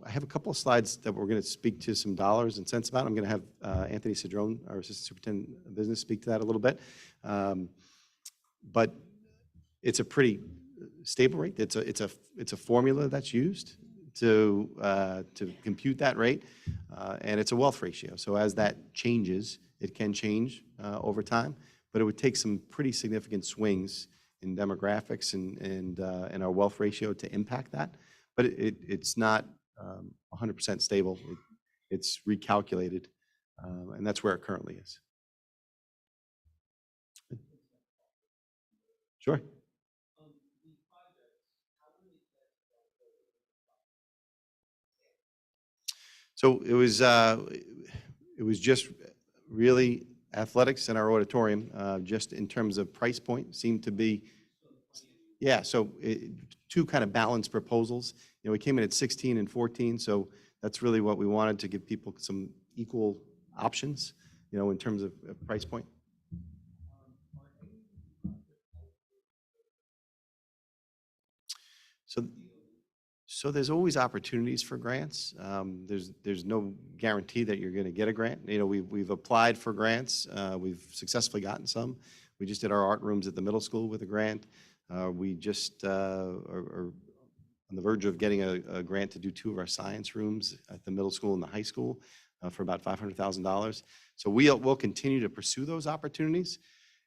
I have a couple of slides that we're going to speak to some dollars and cents about. I'm going to have Anthony Cedrone, our Assistant Superintendent of Business, speak to that a little bit. But it's a pretty stable rate. It's a formula that's used to compute that rate, and it's a wealth ratio. So as that changes, it can change over time, but it would take some pretty significant swings in demographics and our wealth ratio to impact that. But it's not 100% stable. It's recalculated, and that's where it currently is. Sure. So it was just really athletics in our auditorium, just in terms of price point, seemed to be, yeah, so two kind of balanced proposals. You know, we came in at 16 and 14, so that's really what we wanted, to give people some equal options, you know, in terms of price point. So there's always opportunities for grants. There's no guarantee that you're going to get a grant. You know, we've applied for grants. We've successfully gotten some. We just did our art rooms at the middle school with a grant. We just are on the verge of getting a grant to do 2 of our science rooms at the middle school and the high school for about $500,000. So we'll continue to pursue those opportunities.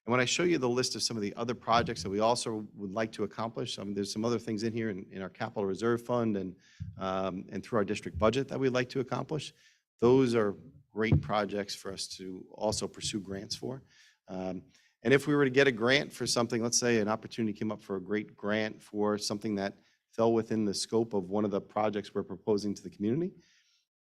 And when I show you the list of some of the other projects that we also would like to accomplish, there's some other things in here in our capital reserve fund and through our district budget that we'd like to accomplish. Those are great projects for us to also pursue grants for. And if we were to get a grant for something, let's say an opportunity came up for a great grant for something that fell within the scope of one of the projects we're proposing to the community,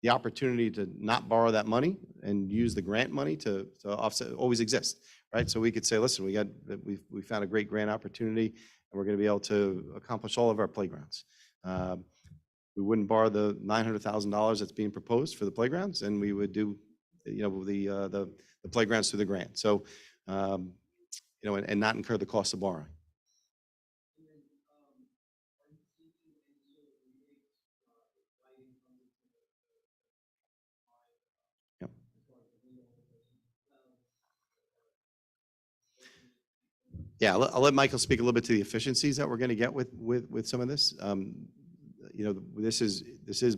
the opportunity to not borrow that money and use the grant money to offset always exists, right? So we could say, listen, we found a great grant opportunity, and we're going to be able to accomplish all of our playgrounds. We wouldn't borrow the $900,000 that's being proposed for the playgrounds, and we would do, you know, the playgrounds through the grant. So, you know, and not incur the cost of borrowing. Yeah, I'll let Michael speak a little bit to the efficiencies that we're going to get with some of this. You know, this is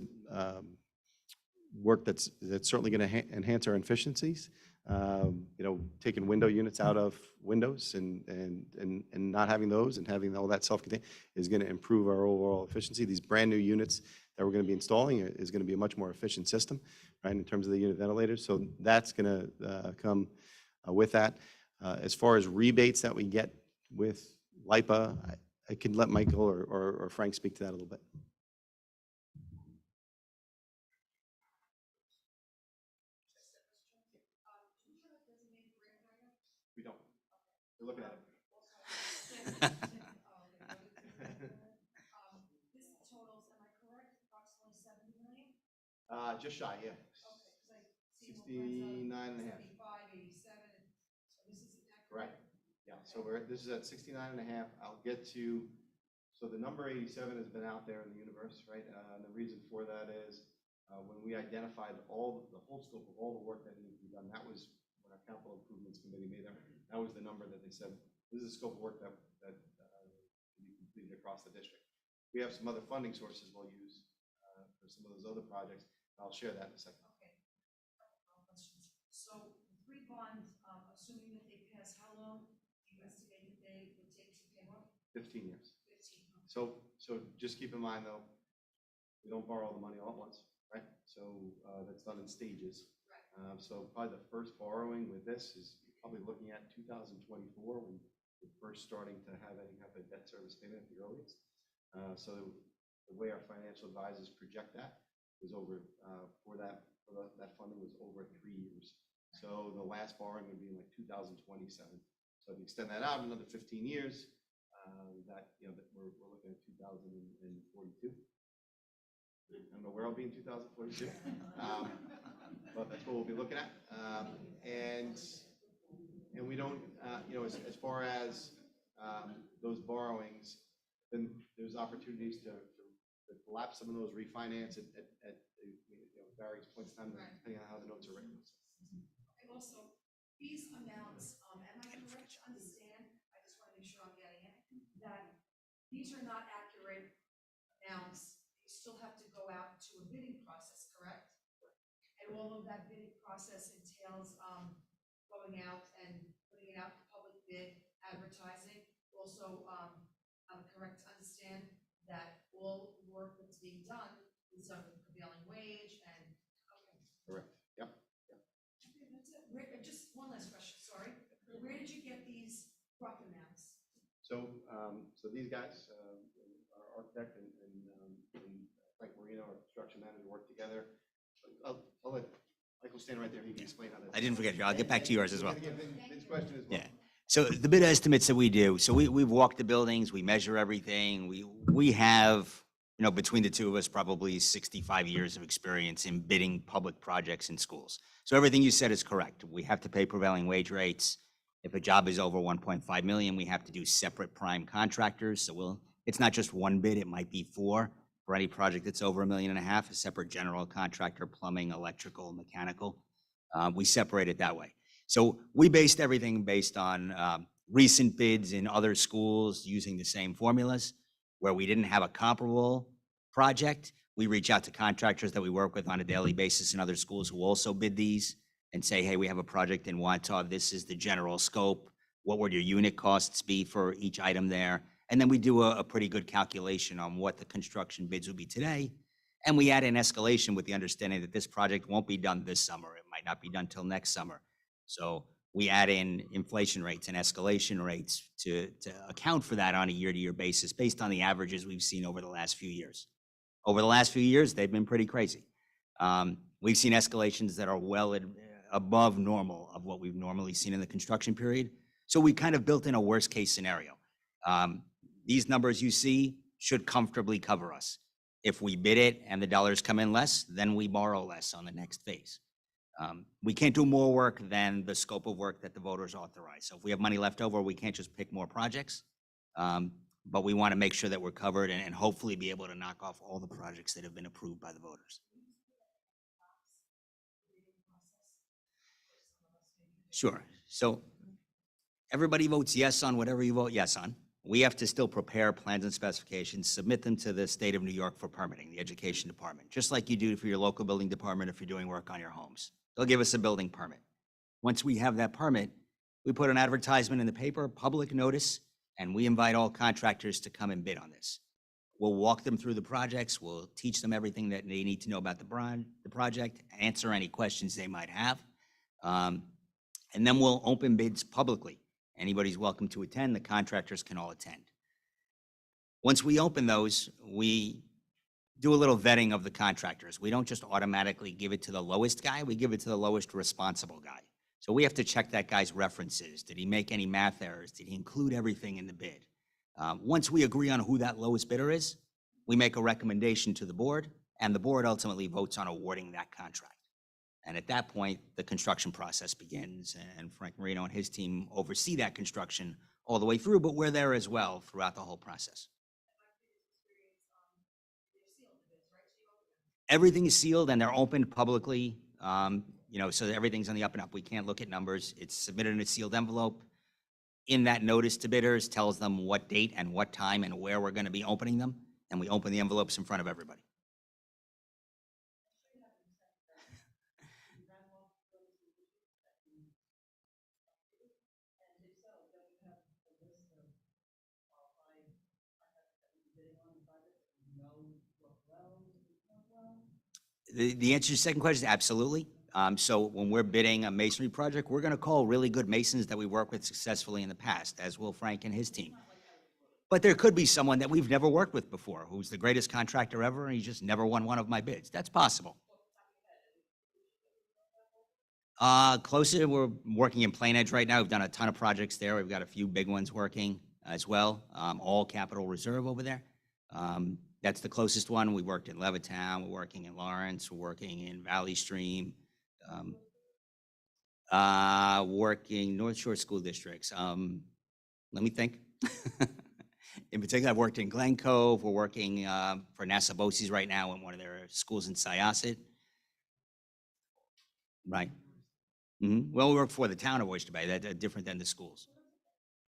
work that's certainly going to enhance our efficiencies. You know, taking window units out of windows and not having those and having all that self-contained is going to improve our overall efficiency. These brand new units that we're going to be installing is going to be a much more efficient system, right, in terms of the unit ventilators. So that's going to come with that. As far as rebates that we get with LIPA, I can let Michael or Frank speak to that a little bit. We don't. We're looking at it. This totals, am I correct, approximately 70 million? Just shy, yeah. Okay, because I see more grants 69 and a half. 75, 87, so this is accurate? Correct. Yeah, so this is at 69 and a half. I'll get to, so the number 87 has been out there in the universe, right? And the reason for that is when we identified the whole scope of all the work that needed to be done, that was when our capital improvements committee made that was the number that they said, this is the scope of work that can be completed across the district. We have some other funding sources we'll use for some of those other projects. I'll share that in a second. Okay. Questions. So 3 bonds, assuming that they pass, how long do you estimate that they would take to pay off? 15 years. 15. So just keep in mind though, we don't borrow all the money all at once, right? So that's done in stages. Right. So probably the first borrowing with this is probably looking at 2024 when we're first starting to have any type of debt service payment at the earliest. So the way our financial advisors project that was over, for that funding was over 3 years. So the last borrowing would be in like 2027. So if you extend that out another 15 years, that, that we're looking at 2042. I don't know where I'll be in 2042, but that's what we'll be looking at. And we don't, as far as those borrowings, then there's opportunities to collapse some of those, refinance at various points in time, depending on how the notes are written. And also, these amounts, am I correct to understand, I just want to make sure I'm getting it, that these are not accurate amounts, you still have to go out to a bidding process, correct? And all of that bidding process entails going out and putting it out for public bid, advertising. Also, I'm correct to understand that all work that's being done is done with prevailing wage and, okay. Correct. Yep. Okay, that's it. Just one last question, sorry. Where did you get these rough amounts? So, these guys, our architect and Frank Marino, our construction manager, work together. I'll let Michael stand right there. He can explain how that. I didn't forget you. I'll get back to yours as well. Vince's question as well. Yeah. So the bid estimates that we do, so we've walked the buildings, we measure everything. We have, between the two of us, probably 65 years of experience in bidding public projects in schools. So everything you said is correct. We have to pay prevailing wage rates. If a job is over 1.5 million, we have to do separate prime contractors. So it's not just one bid, it might be 4. For any project that's over $1.5 million, a separate general contractor, plumbing, electrical, mechanical. We separate it that way. So we based everything based on recent bids in other schools using the same formulas. Where we didn't have a comparable project, we reach out to contractors that we work with on a daily basis in other schools who also bid these and say, hey, we have a project in Wantagh. This is the general scope. What would your unit costs be for each item there? And then we do a pretty good calculation on what the construction bids would be today. And we add an escalation with the understanding that this project won't be done this summer. It might not be done till next summer. So we add in inflation rates and escalation rates to account for that on a year-to-year basis based on the averages we've seen over the last few years. Over the last few years, they've been pretty crazy. We've seen escalations that are well above normal of what we've normally seen in the construction period. So we kind of built in a worst-case scenario. These numbers you see should comfortably cover us. If we bid it and the dollars come in less, then we borrow less on the next phase. We can't do more work than the scope of work that the voters authorize. So if we have money left over, we can't just pick more projects. But we want to make sure that we're covered and hopefully be able to knock off all the projects that have been approved by the voters. Sure. So everybody votes yes on whatever you vote yes on. We have to still prepare plans and specifications, submit them to the state of New York for permitting, the education department, just like you do for your local building department if you're doing work on your homes. They'll give us a building permit. Once we have that permit, we put an advertisement in the paper, public notice, and we invite all contractors to come and bid on this. We'll walk them through the projects. We'll teach them everything that they need to know about the project, answer any questions they might have. And then we'll open bids publicly. Anybody's welcome to attend. The contractors can all attend. Once we open those, we do a little vetting of the contractors. We don't just automatically give it to the lowest guy. We give it to the lowest responsible guy. So we have to check that guy's references. Did he make any math errors? Did he include everything in the bid? Once we agree on who that lowest bidder is, we make a recommendation to the board, and the board ultimately votes on awarding that contract. And at that point, the construction process begins, and Frank Marino and his team oversee that construction all the way through, but we're there as well throughout the whole process. Everything is sealed and they're opened publicly, so that everything's on the up and up. We can't look at numbers. It's submitted in a sealed envelope. In that notice to bidders tells them what date and what time and where we're going to be opening them, and we open the envelopes in front of everybody. The answer to your second question is absolutely. So when we're bidding a masonry project, we're going to call really good masons that we work with successfully in the past, as will Frank and his team. But there could be someone that we've never worked with before, who's the greatest contractor ever, and he just never won one of my bids. That's possible. Closer, we're working in Plain Edge right now. We've done a ton of projects there. We've got a few big ones working as well, all capital reserve over there. That's the closest one. We worked in Levittown, we're working in Lawrence, we're working in Valley Stream, working North Shore School Districts. Let me think. In particular, I've worked in Glen Cove. We're working for Nassau BOCES right now in one of their schools in Syosset. Right. Well, we work for the town of Oyster Bay. That's different than the schools.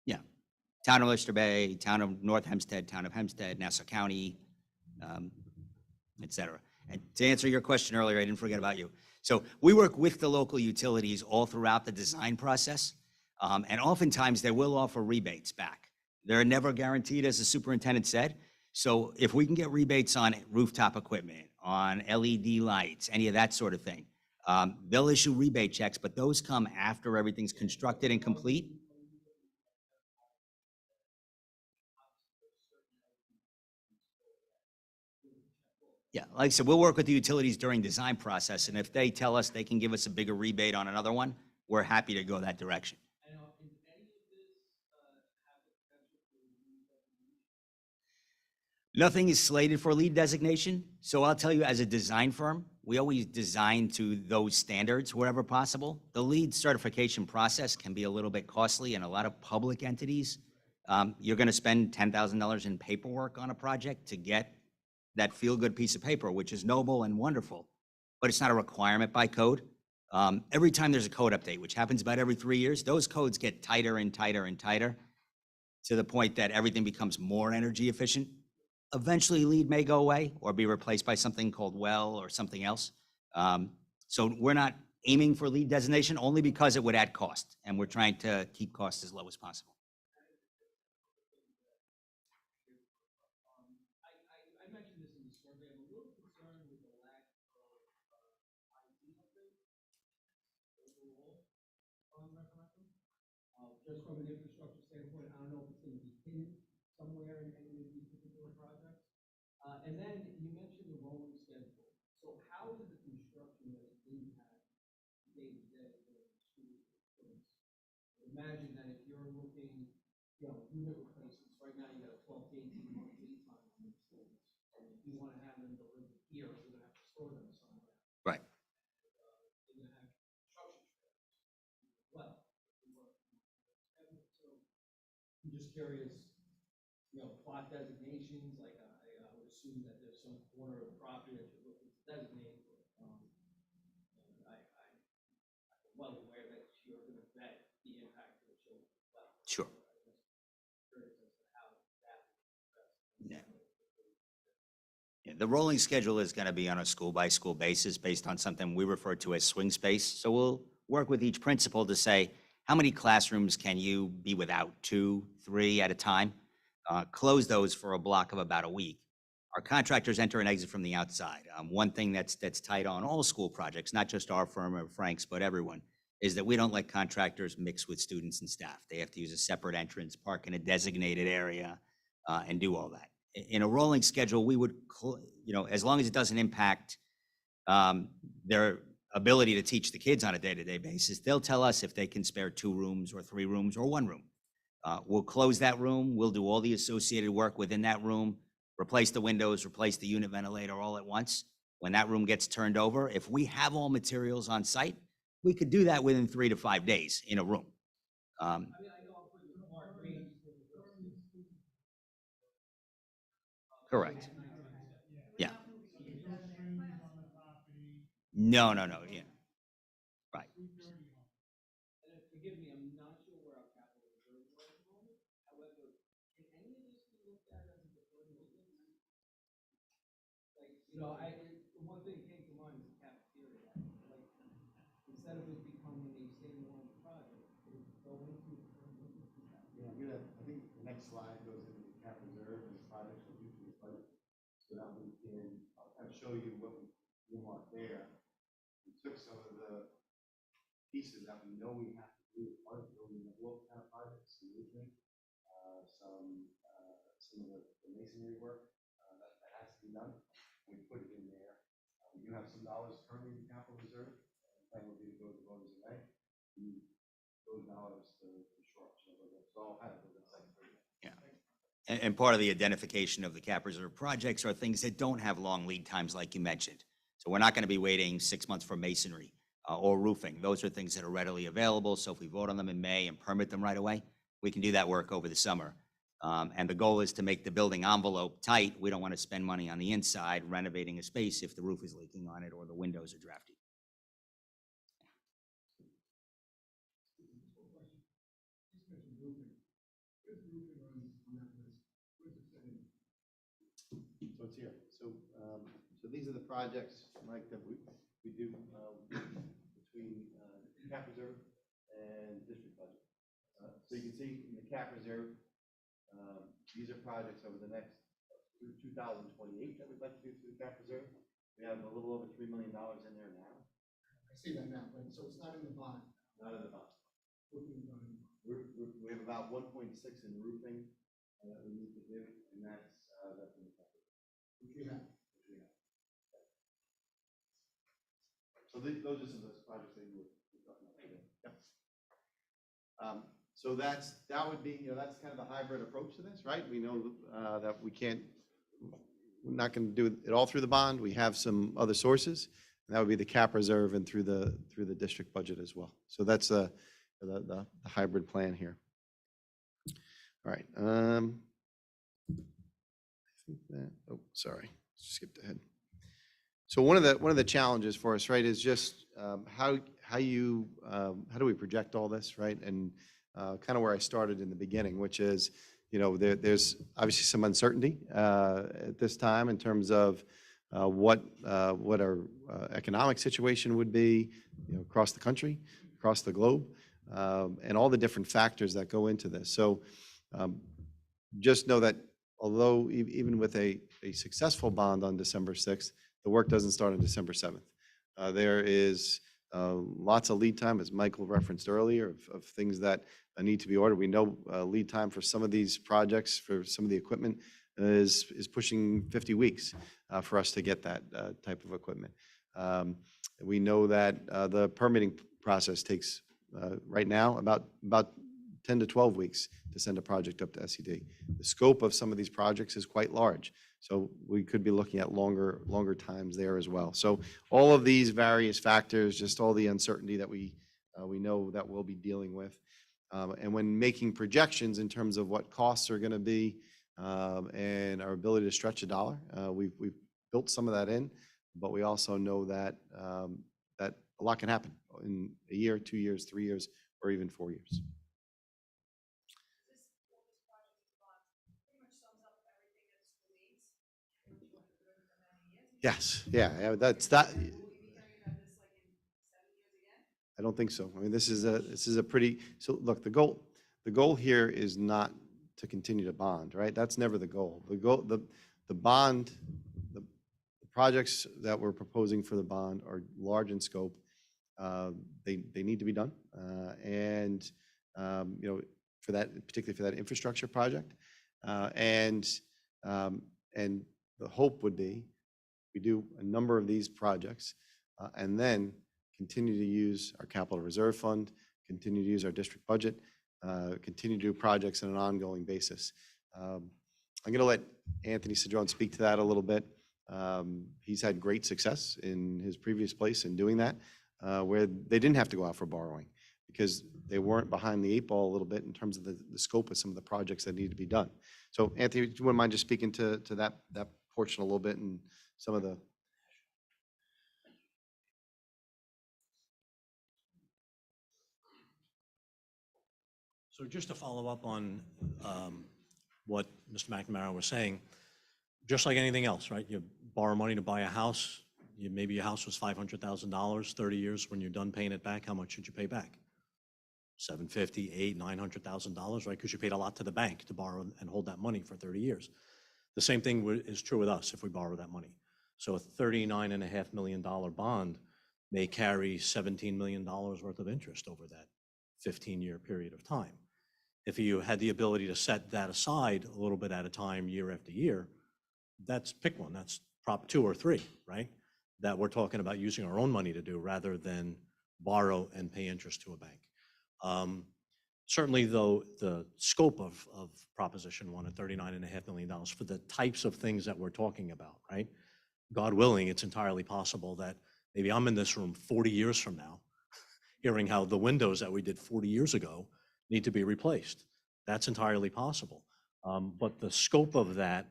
Yeah. Town of Oyster Bay, town of North Hempstead, town of Hempstead, Nassau County, et cetera. And to answer your question earlier, I didn't forget about you. So we work with the local utilities all throughout the design process. And oftentimes they will offer rebates back. They're never guaranteed, as the superintendent said. So if we can get rebates on rooftop equipment, on LED lights, any of that sort of thing, they'll issue rebate checks, but those come after everything's constructed and complete. Yeah, like I said, we'll work with the utilities during design process, and if they tell us they can give us a bigger rebate on another one, we're happy to go that direction. Nothing is slated for lead designation. So I'll tell you, as a design firm, we always design to those standards wherever possible. The lead certification process can be a little bit costly, and a lot of public entities, you're going to spend $10,000 in paperwork on a project to get that feel-good piece of paper, which is noble and wonderful, but it's not a requirement by code. Every time there's a code update, which happens about every 3 years, those codes get tighter and tighter and tighter to the point that everything becomes more energy efficient. Eventually, lead may go away or be replaced by something called well or something else. So we're not aiming for lead designation only because it would add cost, and we're trying to keep costs as low as possible. I mentioned this in the survey. I'm a little concerned with the lack of IT upgrade overall on referendum. Just from an infrastructure standpoint, I don't know if it's going to be hidden somewhere in any of these particular projects. And then you mentioned the rolling schedule. So how is the construction going to impact day-to-day during the school year? Imagine that if you're looking, unit replacements, right now you got a 12 to 18 month lead time on these things. And if you want to have them delivered here, you're going to have to store them somewhere. Right. You're going to have construction trailers as well. So I'm just curious, plot designations, like I would assume that there's some corner of the property that you're looking to designate. I'm well aware that you're going to vet the impact to the children as well. Sure. Yeah. Yeah, the rolling schedule is going to be on a school-by-school basis based on something we refer to as swing space. So we'll work with each principal to say, how many classrooms can you be without? 2, 3 at a time? Close those for a block of about a week. Our contractors enter and exit from the outside. One thing that's tight on all school projects, not just our firm or Frank's, but everyone, is that we don't let contractors mix with students and staff. They have to use a separate entrance, park in a designated area, and do all that. In a rolling schedule, we would, as long as it doesn't impact their ability to teach the kids on a day-to-day basis, they'll tell us if they can spare 2 rooms or 3 rooms or 1 room. We'll close that room. We'll do all the associated work within that room, replace the windows, replace the unit ventilator all at once. When that room gets turned over, if we have all materials on site, we could do that within 3 to 5 days in a room. Correct. Yeah. No, yeah. Right. And forgive me, I'm not sure where our capital reserves are at the moment. However, can any of this be looked at as a deferred maintenance? Like, the one thing that came to mind is the cafeteria. Like, instead of it becoming a standalone project, it would go into deferred maintenance. Yeah, I think the next slide goes into the cap reserve and the projects will do to the budget. So that we can, I'll kind of show you what we earmarked there. We took some of the pieces that we know we have to do as part of building the world kind of projects, some roofing, some some of the masonry work that has to be done. We put it in there. We do have some dollars currently in capital reserve. The plan would be to go to the voters in May. Those dollars to short, so it's all kind of the second. Yeah. And part of the identification of the cap reserve projects are things that don't have long lead times like you mentioned. So we're not going to be waiting 6 months for masonry or roofing. Those are things that are readily available. So if we vote on them in May and permit them right away, we can do that work over the summer. And the goal is to make the building envelope tight. We don't want to spend money on the inside renovating a space if the roof is leaking on it or the windows are drafty. So it's here. So these are the projects, Mike, that we do between cap reserve and district budget. So you can see in the cap reserve, these are projects over the next through 2028 that we'd like to do through the cap reserve. We have a little over $3 million in there now. I see that now, but so it's not in the bond. Not in the bond. Roofing is not in the bond. We have about 1.6 in roofing that we need to do, and that's in the cap reserve. Which we have. So those are some of those projects that you were talking about today. Yep. So that would be, that's kind of the hybrid approach to this, right? We know that we're not going to do it all through the bond. We have some other sources, and that would be the cap reserve and through the district budget as well. So that's the hybrid plan here. All right. I think that. Oh, sorry, skipped ahead. So one of the challenges for us, right, is just how do we project all this, right? And kind of where I started in the beginning, which is, there's obviously some uncertainty at this time in terms of what our economic situation would be, across the country, across the globe, and all the different factors that go into this. So just know that although even with a successful bond on December 6th, the work doesn't start on December 7th. There is lots of lead time, as Michael referenced earlier, of things that need to be ordered. We know lead time for some of these projects, for some of the equipment, is pushing 50 weeks for us to get that type of equipment. We know that the permitting process takes, right now, about 10 to 12 weeks to send a project up to SED. The scope of some of these projects is quite large, so we could be looking at longer times there as well. So all of these various factors, just all the uncertainty that we know that we'll be dealing with. And when making projections in terms of what costs are going to be and our ability to stretch a dollar, we've built some of that in, but we also know that that a lot can happen in a year, 2 years, 3 years, or even 4 years. Yes, yeah, that's that. I don't think so. I mean, this is a pretty, so look, the goal here is not to continue to bond, right? That's never the goal. The bond, the projects that we're proposing for the bond are large in scope. They need to be done, and for that, particularly for that infrastructure project, and the hope would be we do a number of these projects, and then continue to use our capital reserve fund, continue to use our district budget, continue to do projects on an ongoing basis. I'm going to let Anthony Cedrone speak to that a little bit. He's had great success in his previous place in doing that, where they didn't have to go out for borrowing because they weren't behind the 8 ball a little bit in terms of the scope of some of the projects that need to be done. So Anthony, do you wouldn't mind just speaking to that portion a little bit and some of the. So just to follow up on what Mr. McNamara was saying, just like anything else, right? You borrow money to buy a house, maybe your house was $500,000, 30 years, when you're done paying it back, how much should you pay back? $750,000, $800,000, $900,000, right? Because you paid a lot to the bank to borrow and hold that money for 30 years. The same thing is true with us if we borrow that money. So a $39.5 million bond may carry $17 million worth of interest over that 15-year period of time. If you had the ability to set that aside a little bit at a time, year after year, pick one. That's Prop 2 or 3, right? That we're talking about using our own money to do rather than borrow and pay interest to a bank. Certainly, though, the scope of Proposition 1 at $39.5 million for the types of things that we're talking about, right? God willing, it's entirely possible that maybe I'm in this room 40 years from now, hearing how the windows that we did 40 years ago need to be replaced. That's entirely possible. But the scope of that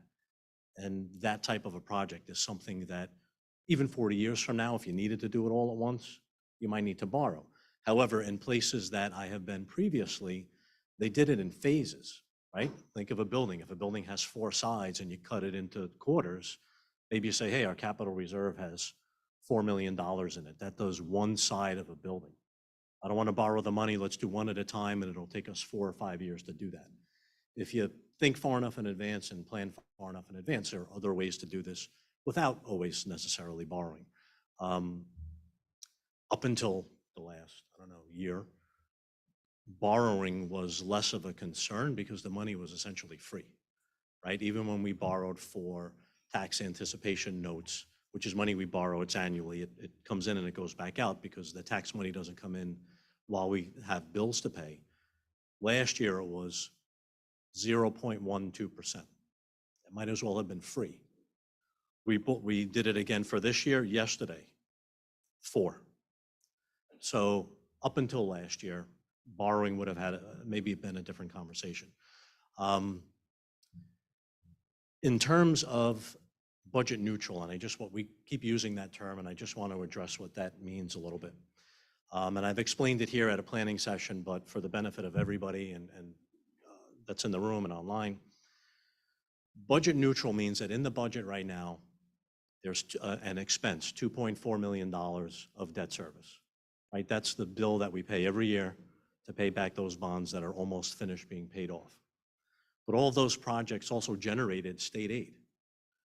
and that type of a project is something that even 40 years from now, if you needed to do it all at once, you might need to borrow. However, in places that I have been previously, they did it in phases, right? Think of a building. If a building has 4 sides and you cut it into quarters, maybe you say, hey, our capital reserve has $4 million in it. That does one side of a building. I don't want to borrow the money. Let's do one at a time, and it'll take us 4 or 5 years to do that. If you think far enough in advance and plan far enough in advance, there are other ways to do this without always necessarily borrowing. Up until the last, year, borrowing was less of a concern because the money was essentially free, right? Even when we borrowed for tax anticipation notes, which is money we borrow, it's annually, it comes in and it goes back out because the tax money doesn't come in while we have bills to pay. Last year it was 0.12%. It might as well have been free. We did it again for this year yesterday, 4. So up until last year, borrowing would have had maybe been a different conversation. In terms of budget neutral, and we keep using that term, and I just want to address what that means a little bit. And I've explained it here at a planning session, but for the benefit of everybody and that's in the room and online, budget neutral means that in the budget right now, there's an expense, $2.4 million of debt service, right? That's the bill that we pay every year to pay back those bonds that are almost finished being paid off. But all of those projects also generated state aid.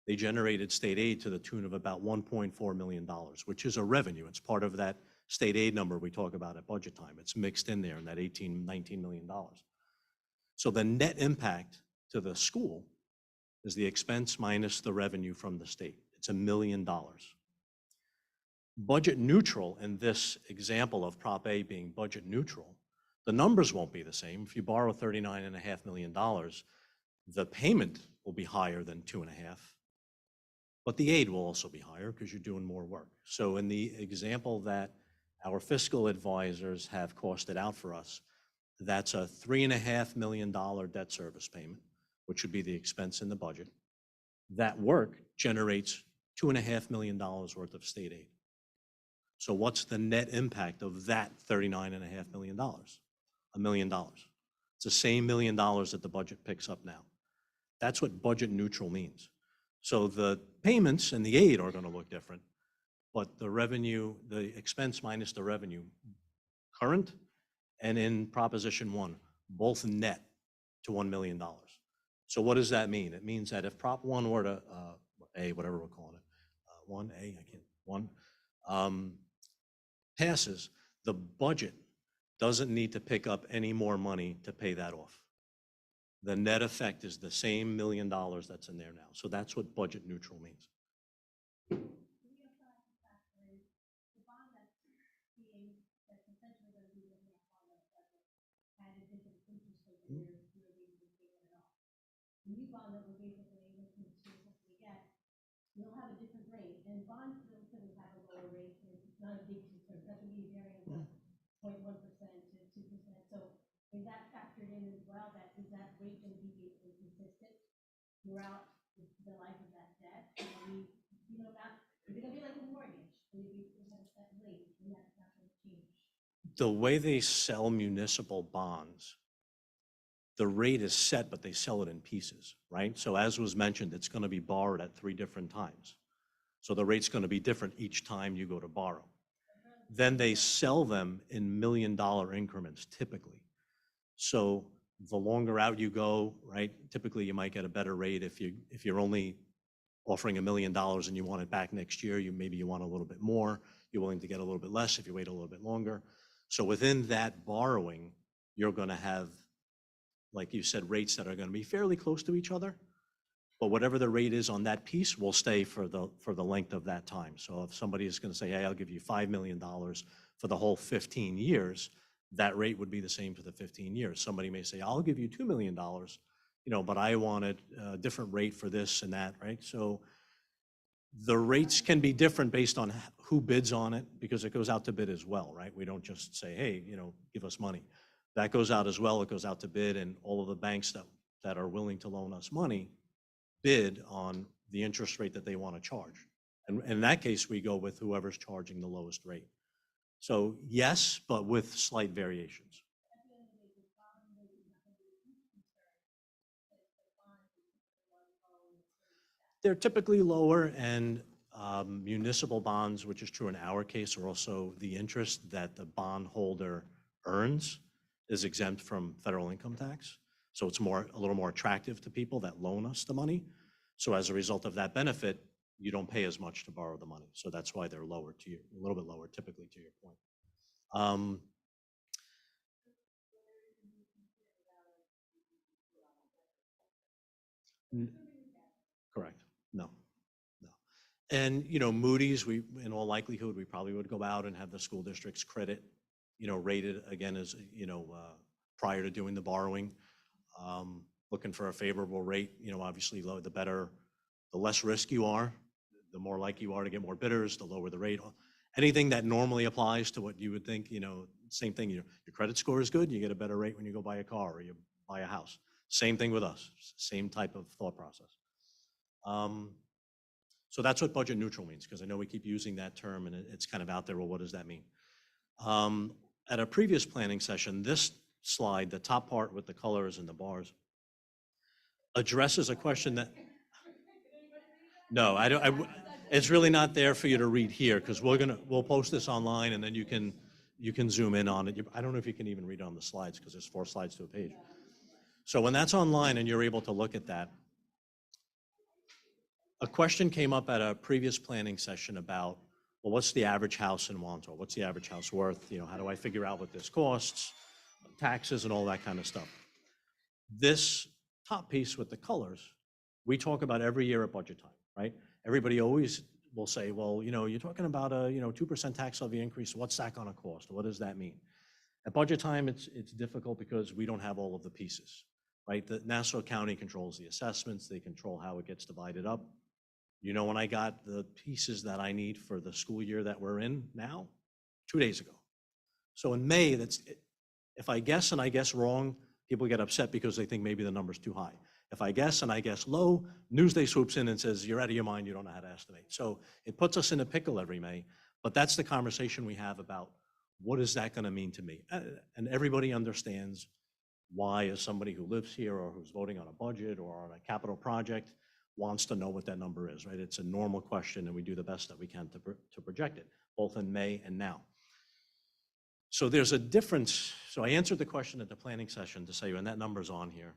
They generated state aid to the tune of about $1.4 million, which is a revenue. It's part of that state aid number we talk about at budget time. It's mixed in there in that $19 million. So the net impact to the school is the expense minus the revenue from the state. It's $1 million. Budget neutral in this example of Prop A being budget neutral, the numbers won't be the same. If you borrow $39.5 million, the payment will be higher than 2.5, but the aid will also be higher because you're doing more work. So in the example that our fiscal advisors have costed out for us, that's a $3.5 million debt service payment, which would be the expense in the budget. That work generates $2.5 million worth of state aid. So what's the net impact of that $39.5 million? $1 million. It's the same $1 million that the budget picks up now. That's what budget neutral means. So the payments and the aid are going to look different, but the revenue, the expense minus the revenue, current and in Proposition 1, both net to $1 million. So what does that mean? It means that if Prop 1 were to, A, whatever we're calling it, 1A, I can't, 1, passes, the budget doesn't need to pick up any more money to pay that off. The net effect is the same $1 million that's in there now. So that's what budget neutral means. We also have to factor in the bond that's essentially going to be looking at bond that's had a different interest rate than we're basically paying it off. The new bond that we're basically looking to get, we'll have a different rate, and bonds will typically have a lower rate, and it's not a big concern. That would be varying from 0.1% to 2%. So is that factored in as well? Is that rate going to be basically consistent throughout the life of that debt? Is it going to be like a mortgage? Will you have a set rate, and that's not going to change? The way they sell municipal bonds, the rate is set, but they sell it in pieces, right? So as was mentioned, it's going to be borrowed at 3 different times. So the rate's going to be different each time you go to borrow. Then they sell them in $1 million increments typically. So the longer out you go, right, typically you might get a better rate if you're only offering $1 million and you want it back next year, maybe you want a little bit more, you're willing to get a little bit less if you wait a little bit longer. So within that borrowing, you're going to have like you said, rates that are going to be fairly close to each other. But whatever the rate is on that piece will stay for the length of that time. So if somebody is going to say, hey, I'll give you $5 million for the whole 15 years, that rate would be the same for the 15 years. Somebody may say, I'll give you $2 million, but I wanted a different rate for this and that, right? So the rates can be different based on who bids on it, because it goes out to bid as well, right? We don't just say, hey, give us money. That goes out as well. It goes out to bid, and all of the banks that are willing to loan us money bid on the interest rate that they want to charge. And in that case, we go with whoever's charging the lowest rate. So yes, but with slight variations. They're typically lower, and municipal bonds, which is true in our case, are also the interest that the bondholder earns is exempt from federal income tax. So it's a little more attractive to people that loan us the money. So as a result of that benefit, you don't pay as much to borrow the money. So that's why they're lower to you, a little bit lower typically, to your point. Correct. No. And, Moody's, in all likelihood, we probably would go out and have the school district's credit, rated again as, prior to doing the borrowing. Looking for a favorable rate, obviously the better, the less risk you are, the more likely you are to get more bidders, the lower the rate. Anything that normally applies to what you would think, same thing, your credit score is good, you get a better rate when you go buy a car or you buy a house. Same thing with us, same type of thought process. So that's what budget neutral means, because I know we keep using that term and it's kind of out there. Well, what does that mean? At a previous planning session, this slide, the top part with the colors and the bars, addresses a question that, no, it's really not there for you to read here, because we'll post this online and then you can zoom in on it. I don't know if you can even read on the slides, because there's 4 slides to a page. So when that's online and you're able to look at that, a question came up at a previous planning session about, well, what's the average house in Wantagh? What's the average house worth? How do I figure out what this costs, taxes and all that kind of stuff? This top piece with the colors, we talk about every year at budget time, right? Everybody always will say, well, you're talking about a 2% tax levy increase. What's that going to cost? What does that mean? At budget time, it's difficult because we don't have all of the pieces, right? The Nassau County controls the assessments. They control how it gets divided up. When I got the pieces that I need for the school year that we're in now, 2 days ago. So in May, if I guess and I guess wrong, people get upset because they think maybe the number's too high. If I guess and I guess low, Newsday swoops in and says, you're out of your mind, you don't know how to estimate. So it puts us in a pickle every May, but that's the conversation we have about what is that going to mean to me? And everybody understands why, as somebody who lives here or who's voting on a budget or on a capital project, wants to know what that number is, right? It's a normal question, and we do the best that we can to project it, both in May and now. So there's a difference. So I answered the question at the planning session to say, and that number's on here.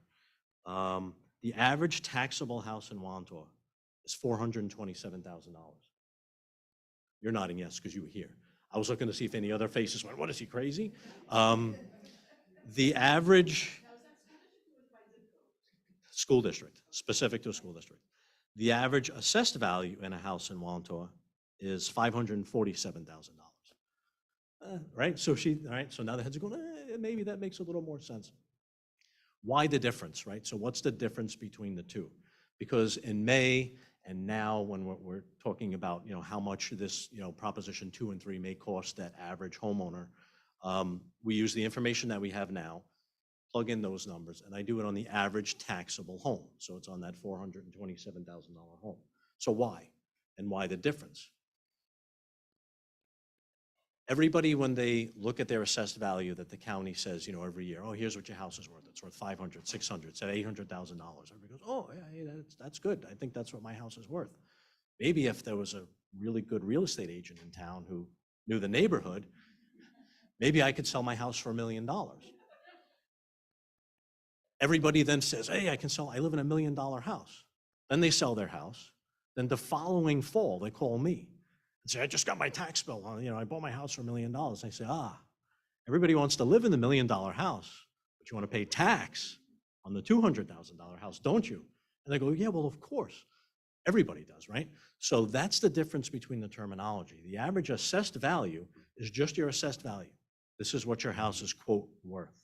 The average taxable house in Wantagh is $427,000. You're nodding yes, because you were here. I was looking to see if any other faces went, what, is he crazy? The average school district, specific to a school district. The average assessed value in a house in Wantagh is $547,000. Right? So so now the heads are going, maybe that makes a little more sense. Why the difference, right? So what's the difference between the two? Because in May and now, when we're talking about, how much this, Proposition 2 and 3 may cost that average homeowner, we use the information that we have now, plug in those numbers, and I do it on the average taxable home. So it's on that $427,000 home. So why? And why the difference? Everybody, when they look at their assessed value that the county says, every year, oh, here's what your house is worth. It's worth $500,000, $600,000, it's at $800,000. Everybody goes, oh, yeah, that's good. I think that's what my house is worth. Maybe if there was a really good real estate agent in town who knew the neighborhood, maybe I could sell my house for $1 million. Everybody then says, hey, I live in $1 million house. Then they sell their house. Then the following fall, they call me and say, I just got my tax bill. I bought my house for $1 million. I say, everybody wants to live in the $1 million house, but you want to pay tax on the $200,000 house, don't you? And they go, yeah, well, of course. Everybody does, right? So that's the difference between the terminology. The average assessed value is just your assessed value. This is what your house is, quote, worth.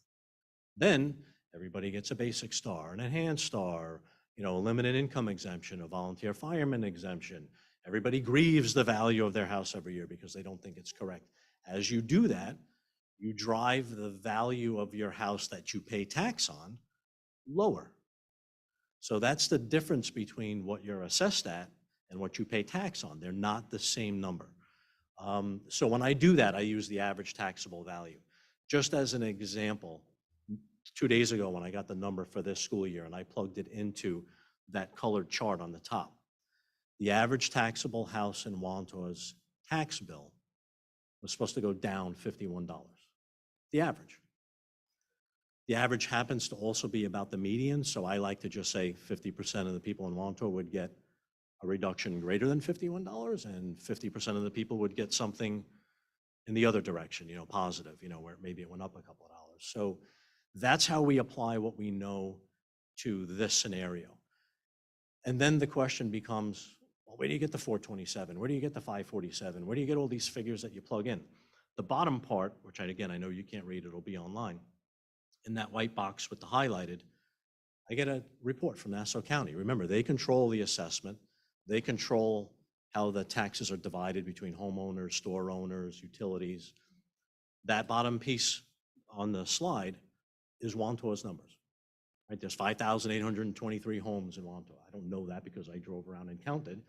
Then everybody gets a basic star, an enhanced star, a limited income exemption, a volunteer fireman exemption. Everybody grieves the value of their house every year because they don't think it's correct. As you do that, you drive the value of your house that you pay tax on lower. So that's the difference between what you're assessed at and what you pay tax on. They're not the same number. So when I do that, I use the average taxable value. Just as an example, 2 days ago when I got the number for this school year and I plugged it into that colored chart on the top, the average taxable house in Wantagh's tax bill was supposed to go down $51. The average. The average happens to also be about the median, so I like to just say 50% of the people in Wantagh would get a reduction greater than $51, and 50% of the people would get something in the other direction, positive, where maybe it went up a couple of dollars. So that's how we apply what we know to this scenario. And then the question becomes, well, where do you get the 427? Where do you get the 547? Where do you get all these figures that you plug in? The bottom part, which again, I know you can't read, it'll be online. In that white box with the highlighted, I get a report from Nassau County. Remember, they control the assessment. They control how the taxes are divided between homeowners, store owners, utilities. That bottom piece on the slide is Wantagh's numbers. Right? There's 5,823 homes in Wantagh. I don't know that because I drove around and counted.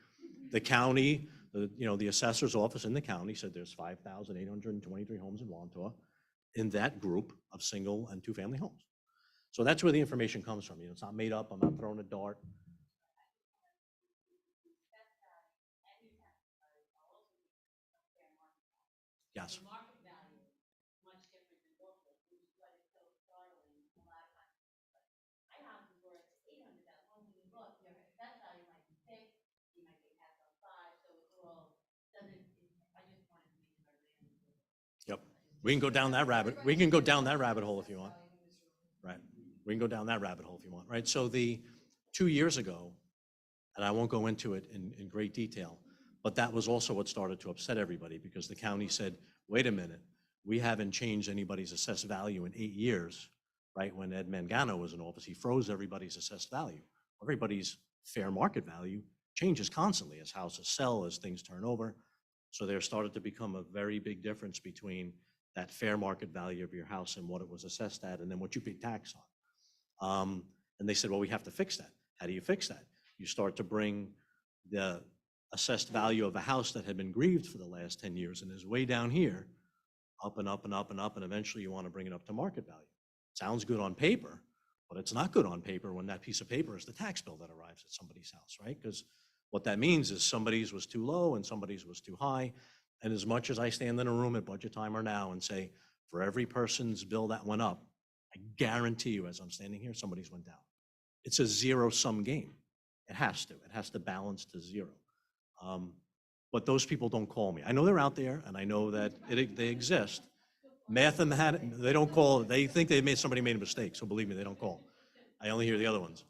The county, the assessor's office in the county said there's 5,823 homes in Wantagh in that group of single and two-family homes. So that's where the information comes from. It's not made up. I'm not throwing a dart. Yes. The market value is much different than local, which is what is so startling. A lot of times, like, my house is worth 800,000. When you look, your assessed value might be 6, you might get taxed on 5, so it's all doesn't. I just wanted to make sure everybody understood. Yep. We can go down that rabbit. We can go down that rabbit hole if you want. Right. We can go down that rabbit hole if you want. Right. So 2 years ago, and I won't go into it in great detail, but that was also what started to upset everybody because the county said, wait a minute, we haven't changed anybody's assessed value in 8 years, right? When Ed Mangano was in office, he froze everybody's assessed value. Everybody's fair market value changes constantly as houses sell, as things turn over. So there started to become a very big difference between that fair market value of your house and what it was assessed at and then what you pay tax on. And they said, well, we have to fix that. How do you fix that? You start to bring the assessed value of a house that had been grieved for the last 10 years and is way down here, up and up and up and up, and eventually you want to bring it up to market value. Sounds good on paper, but it's not good on paper when that piece of paper is the tax bill that arrives at somebody's house, right? Because what that means is somebody's was too low and somebody's was too high. And as much as I stand in a room at budget time or now and say, for every person's bill that went up, I guarantee you as I'm standing here, somebody's went down. It's a zero-sum game. It has to balance to zero. But those people don't call me. I know they're out there and I know that they exist. Mathematically, they don't call, they think somebody made a mistake, so believe me, they don't call. I only hear the other ones.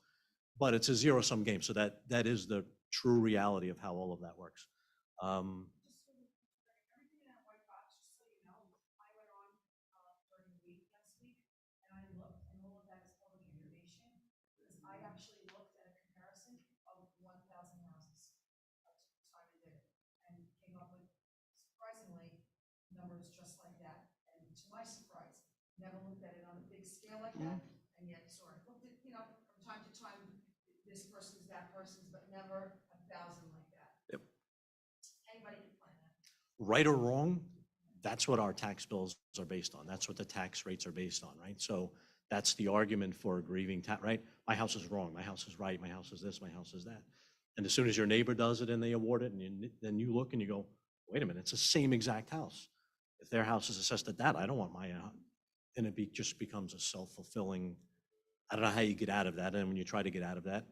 But it's a zero-sum game, so that is the true reality of how all of that works. Everything in that white box, just so you know, I went on during the week last week, and I looked, and all of that is public information, because I actually looked at a comparison of 1,000 houses. That's the time I did it, and came up with, surprisingly, numbers just like that, and to my surprise, never looked at it on a big scale like that, and yet sort of looked at, from time to time, this person's, that person's, but never 1,000 like that. Yep. Anybody can find that. Right or wrong, that's what our tax bills are based on. That's what the tax rates are based on, right? So that's the argument for a grieving tax, right? My house is wrong, my house is right, my house is this, my house is that. And as soon as your neighbor does it and they award it, and then you look and you go, wait a minute, it's the same exact house. If their house is assessed at that, I don't want my house. And it just becomes a self-fulfilling, I don't know how you get out of that. And when you try to get out of that,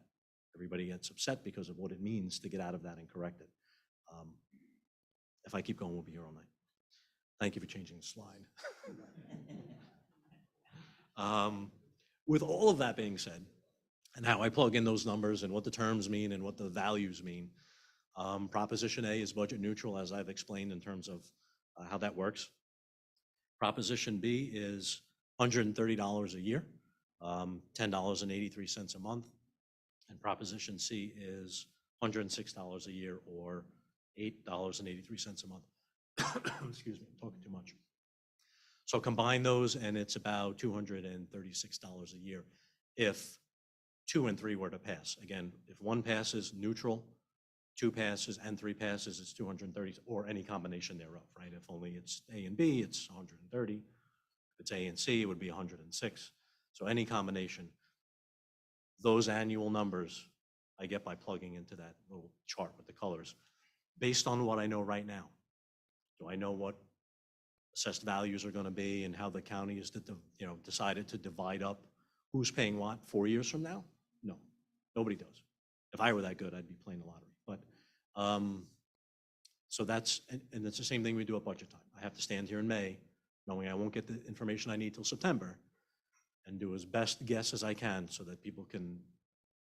everybody gets upset because of what it means to get out of that and correct it. If I keep going, we'll be here all night. Thank you for changing the slide. with all of that being said, and how I plug in those numbers and what the terms mean and what the values mean, Proposition A is budget neutral, as I've explained in terms of how that works. Proposition B is $130 a year, $10.83 a month. And Proposition C is $106 a year or $8.83 a month. Excuse me, I'm talking too much. So combine those and it's about $236 a year if 2 and 3 were to pass. Again, if 1 passes, neutral, 2 passes and 3 passes, it's 230, or any combination thereof, right? If only it's A and B, it's 130. If it's A and C, it would be 106. So any combination. Those annual numbers I get by plugging into that little chart with the colors, based on what I know right now. Do I know what assessed values are going to be and how the county is, decided to divide up who's paying what 4 years from now? No, nobody does. If I were that good, I'd be playing the lottery. But so that's, and it's the same thing we do at budget time. I have to stand here in May, knowing I won't get the information I need till September, and do as best guess as I can so that people can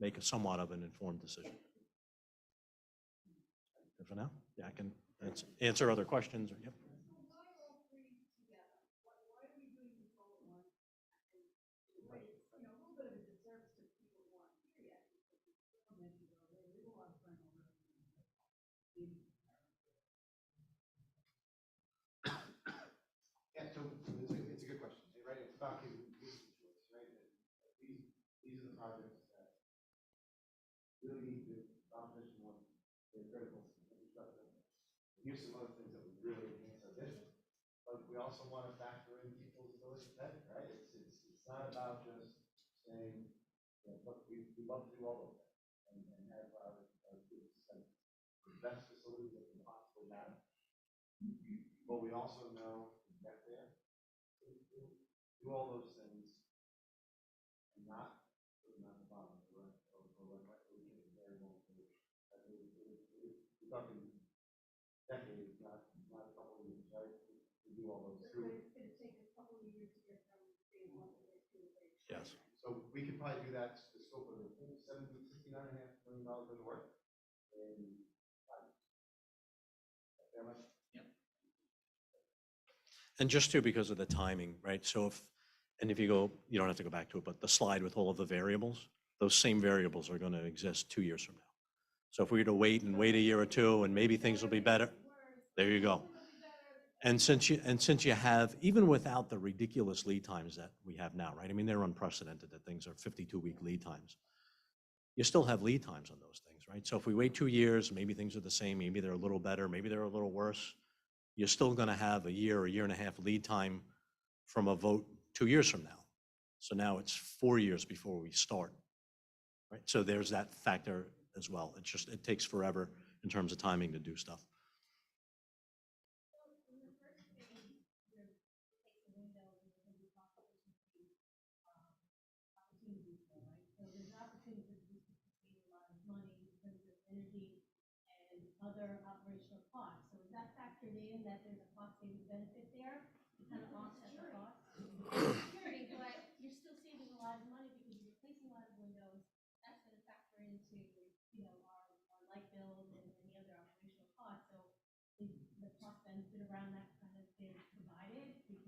make a somewhat of an informed decision. Good for now? Yeah, I can answer other questions. Or, yep. Why all 3 together? Why are we doing the solar one? It's, a little bit of a disservice to people who aren't here yet. Yeah, so it's a good question, right? It's about giving choice, right? These are the projects that really need to, Proposition 1, they're critical infrastructure. Here's some other things that would really enhance our district. But we also want to factor in people's ability to pay, right? It's not about just saying, look, we love to do all of that and have our kids have the best facilities that can possibly have. But we also know to get there, do all those things and not put them at the bottom, right? Or like we can very well do. We're talking decades, not a couple of years, right? To do all those. But it's going to take a couple of years to get from phase 1 to phase 2 to phase 3. Yes. So we could probably do that, the scope of the $69.5 million worth of work in 5 years. Fair much? And just too, because of the timing, right? So if you go, you don't have to go back to it, but the slide with all of the variables, those same variables are going to exist 2 years from now. So if we were to wait a year or two and maybe things will be better, there you go. And since you have, even without the ridiculous lead times that we have now, right? I mean, they're unprecedented that things are 52-week lead times. You still have lead times on those things, right? So if we wait 2 years, maybe things are the same, maybe they're a little better, maybe they're a little worse. You're still going to have a year and a half lead time from a vote 2 years from now. So now it's 4 years before we start, right? So there's that factor as well. It takes forever in terms of timing to do stuff. Other operational costs. So is that factored in that there's a cost saving benefit there to kind of offset the cost? Security, but you're still saving a lot of money because you're replacing a lot of windows. That's going to factor into, our light bills and any other operational costs. So is the cost benefit around that kind of been provided? Because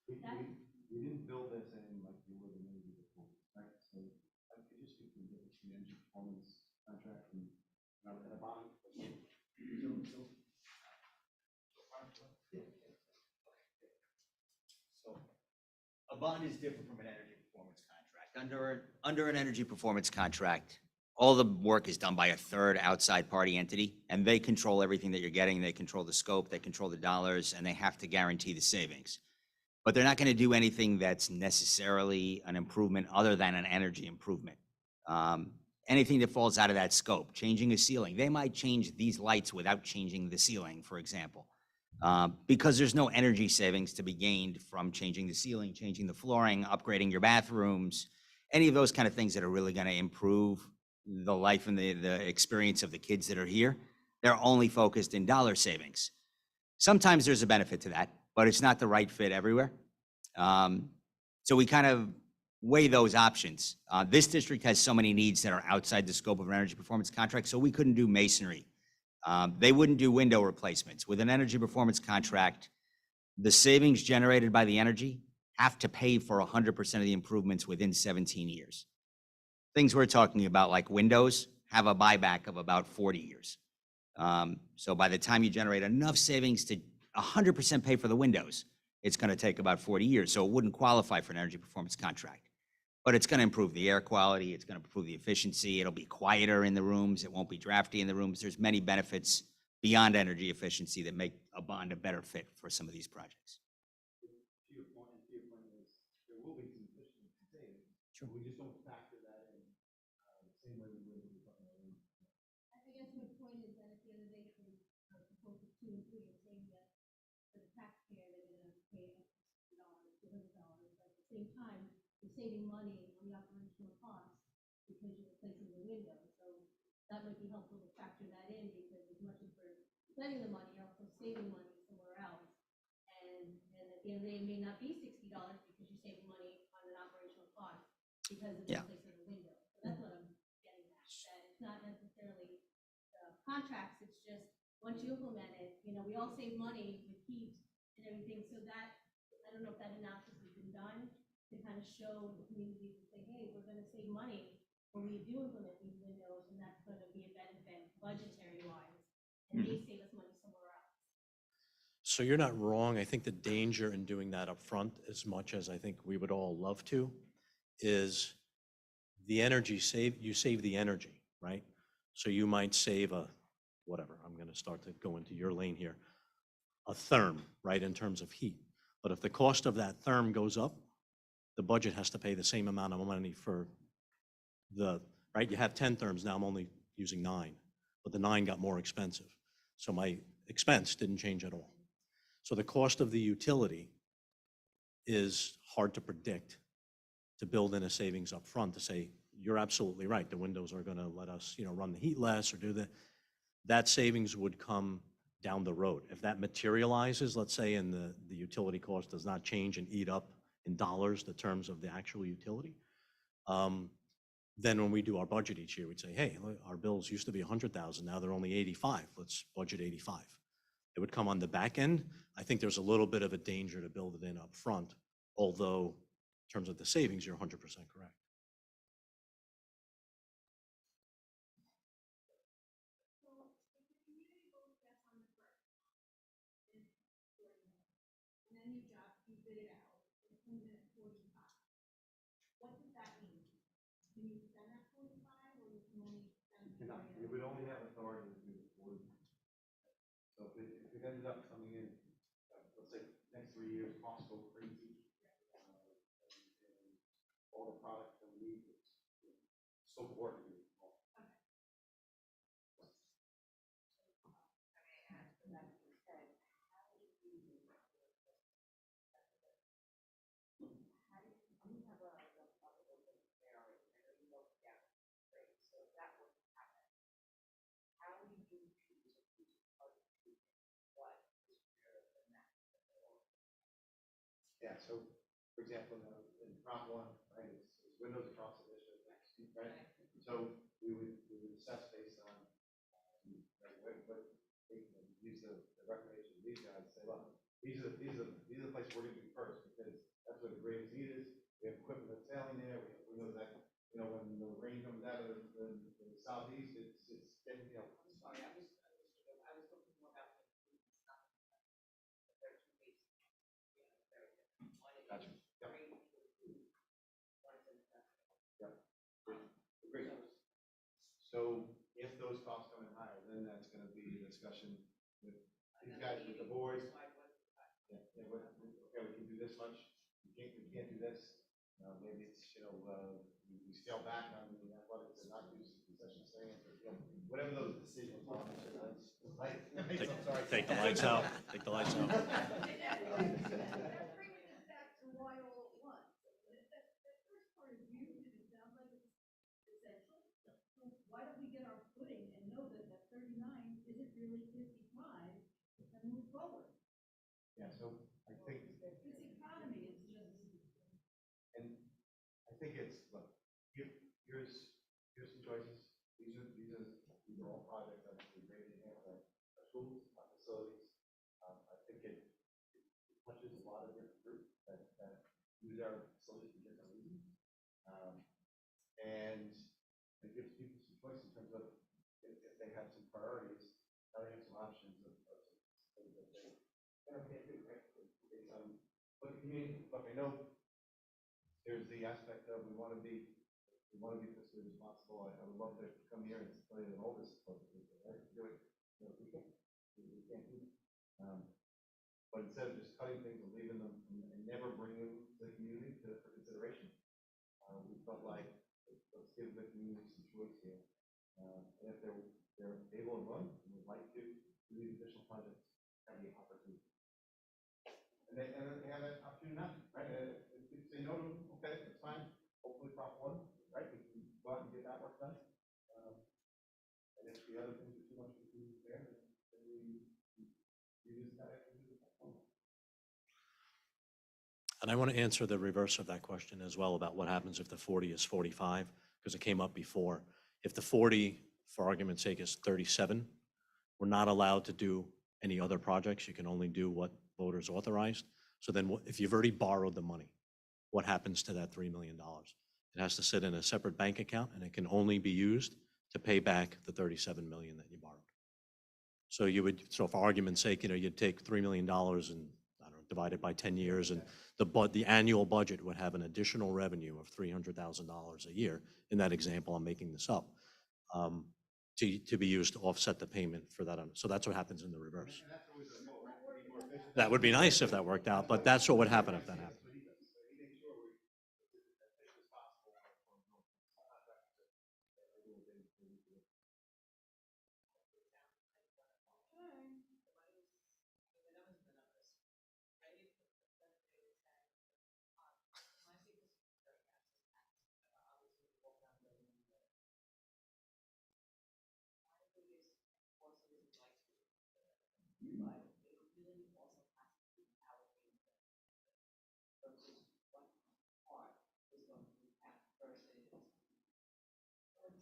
we didn't build this in like you would in energy performance, right? So I could just speak to the difference between energy performance contract and a bond. So a bond is different from an energy performance contract. Under an energy performance contract, all the work is done by a third outside party entity, and they control everything that you're getting. They control the scope, they control the dollars, and they have to guarantee the savings. But they're not going to do anything that's necessarily an improvement other than an energy improvement. Anything that falls out of that scope, changing a ceiling. They might change these lights without changing the ceiling, for example, because there's no energy savings to be gained from changing the ceiling, changing the flooring, upgrading your bathrooms, any of those kind of things that are really going to improve the life and the experience of the kids that are here. They're only focused in dollar savings. Sometimes there's a benefit to that, but it's not the right fit everywhere. So we kind of weigh those options. This district has so many needs that are outside the scope of an energy performance contract, so we couldn't do masonry. They wouldn't do window replacements. With an energy performance contract, the savings generated by the energy have to pay for 100% of the improvements within 17 years. Things we're talking about, like windows, have a buyback of about 40 years. So by the time you generate enough savings to 100% pay for the windows, it's going to take about 40 years. So it wouldn't qualify for an energy performance contract. But it's going to improve the air quality. It's going to improve the efficiency. It'll be quieter in the rooms. It won't be drafty in the rooms. There's many benefits beyond energy efficiency that make a bond a better fit for some of these projects. To your point is, there will be some efficiency savings. Sure. We just don't factor that in the same way we would when we're talking about. I guess my point is that at the end of the day, for proposal 2 and 3, you're saying that for the taxpayer, they're gonna pay $60, $200, but at the same time, you're saving money on the operational costs because you're replacing the windows. So that might be helpful to factor that in, because as much as we're spending the money, you're also saving money somewhere else. And at the end of the day, it may not be $60 because you're saving money on an operational cost because of the replacement of the window. So that's what I'm getting at, that it's not necessarily contracts, it's just once you implement it, you know, we all save money with heat and everything, so that, I don't know if that analysis has been done to kind of show the communities and say, hey, we're gonna save money when we do implement these windows, and that's gonna be a benefit budgetary wise, and may save us money somewhere else. So you're not wrong. I think the danger in doing that up front, as much as I think we would all love to, is the energy you save the energy, right? So you might save whatever, I'm going to start to go into your lane here, a therm, right, in terms of heat. But if the cost of that therm goes up, the budget has to pay the same amount of money for right? You have 10 therms, now I'm only using 9, but the 9 got more expensive. So my expense didn't change at all. So the cost of the utility is hard to predict, to build in a savings up front to say, you're absolutely right, the windows are going to let us, run the heat less or do that. That savings would come down the road. If that materializes, let's say, and the utility cost does not change and eat up in dollars the terms of the actual utility, then when we do our budget each year, we'd say, hey, look, our bills used to be 100,000, now they're only 85. Let's budget 85. It would come on the back end. I think there's a little bit of a danger to build it in up front, although in terms of the savings, you're 100% correct. And then you bid it out, it comes in at 45. What does that mean? Can you spend that 45, or you can only spend? You would only have authority to do 40. So if it ended up coming in, let's say next 3 years, costs go crazy, and all the products that we need, so work. Yeah, so for example, in Prop 1, right, it's windows across the district, right? So we would assess based on, right, what use the recommendation of these guys, say, look, these are the places we're going to do first, because that's where the greatest need is. We have equipment that's failing there. We have windows that, when the rain comes out of the southeast, it's getting, Sorry, I was looking more about the stuff. They're two basic, very different. One is Gotcha. Yep. grade for the food, one is investment. Great. So if those costs come in higher, then that's going to be a discussion with these guys, with the board. Yeah, okay, we can do this much. We can't do this. Maybe it's, we scale back on the athletics and not do concession stands, or whatever those decisions are. Right? I'm sorry. Take the lights out. Take the lights out. That brings us back to why all at once. That first part of you, it sounds like it's essential. So why don't we get our footing and know that that 39 isn't really 55 and move forward? Yeah, so I think. This economy is just. And I think it's, look, here's some choices. These are all projects that we made in our schools, our facilities. I think it touches a lot of different groups that use our facilities for different reasons. And it gives people some choice in terms of if they have some priorities, now they have some options of things that they can't do, right? Based on what the community, look, I know there's the aspect of we want to be fiscally responsible. I would love to come here and tell you that all this is supposed to be right. Do it. You know, we can't do it. But instead of just cutting things and leaving them and never bringing the community for consideration, we felt like let's give the community some choice here. And if they're able and willing and would like to do these additional projects, have the opportunity. And they have that opportunity now, right? If you say no to them, okay, that's fine. Hopefully Prop 1, right? We can go out and get that work done. And if the other things are too much to do there, then we use that. And I want to answer the reverse of that question as well about what happens if the 40 is 45, because it came up before. If the 40, for argument's sake, is 37, we're not allowed to do any other projects. You can only do what voters authorized. So then if you've already borrowed the money, what happens to that $3 million? It has to sit in a separate bank account, and it can only be used to pay back the $37 million that you borrowed. So so for argument's sake, you'd take $3 million and, I don't know, divide it by 10 years, and the annual budget would have an additional revenue of $300,000 a year. In that example, I'm making this up, to be used to offset the payment for that. So that's what happens in the reverse. That would be nice if that worked out, but that's what would happen if that happened.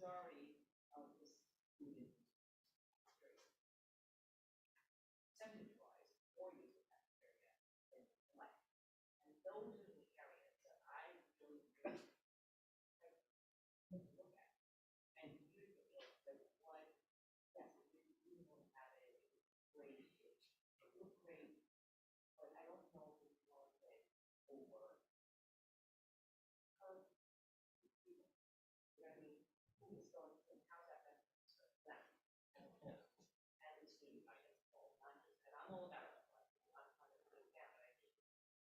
Majority of the student percentage-wise, 4 years of that area is black. And those are the areas that I really look at. And you feel that what, yes, we will have a great, it looks great, but I don't know if it's more than over. I mean, who's going, and how's that benefit them? And the student finance goal, and I'm all about it. I'm trying to put it down,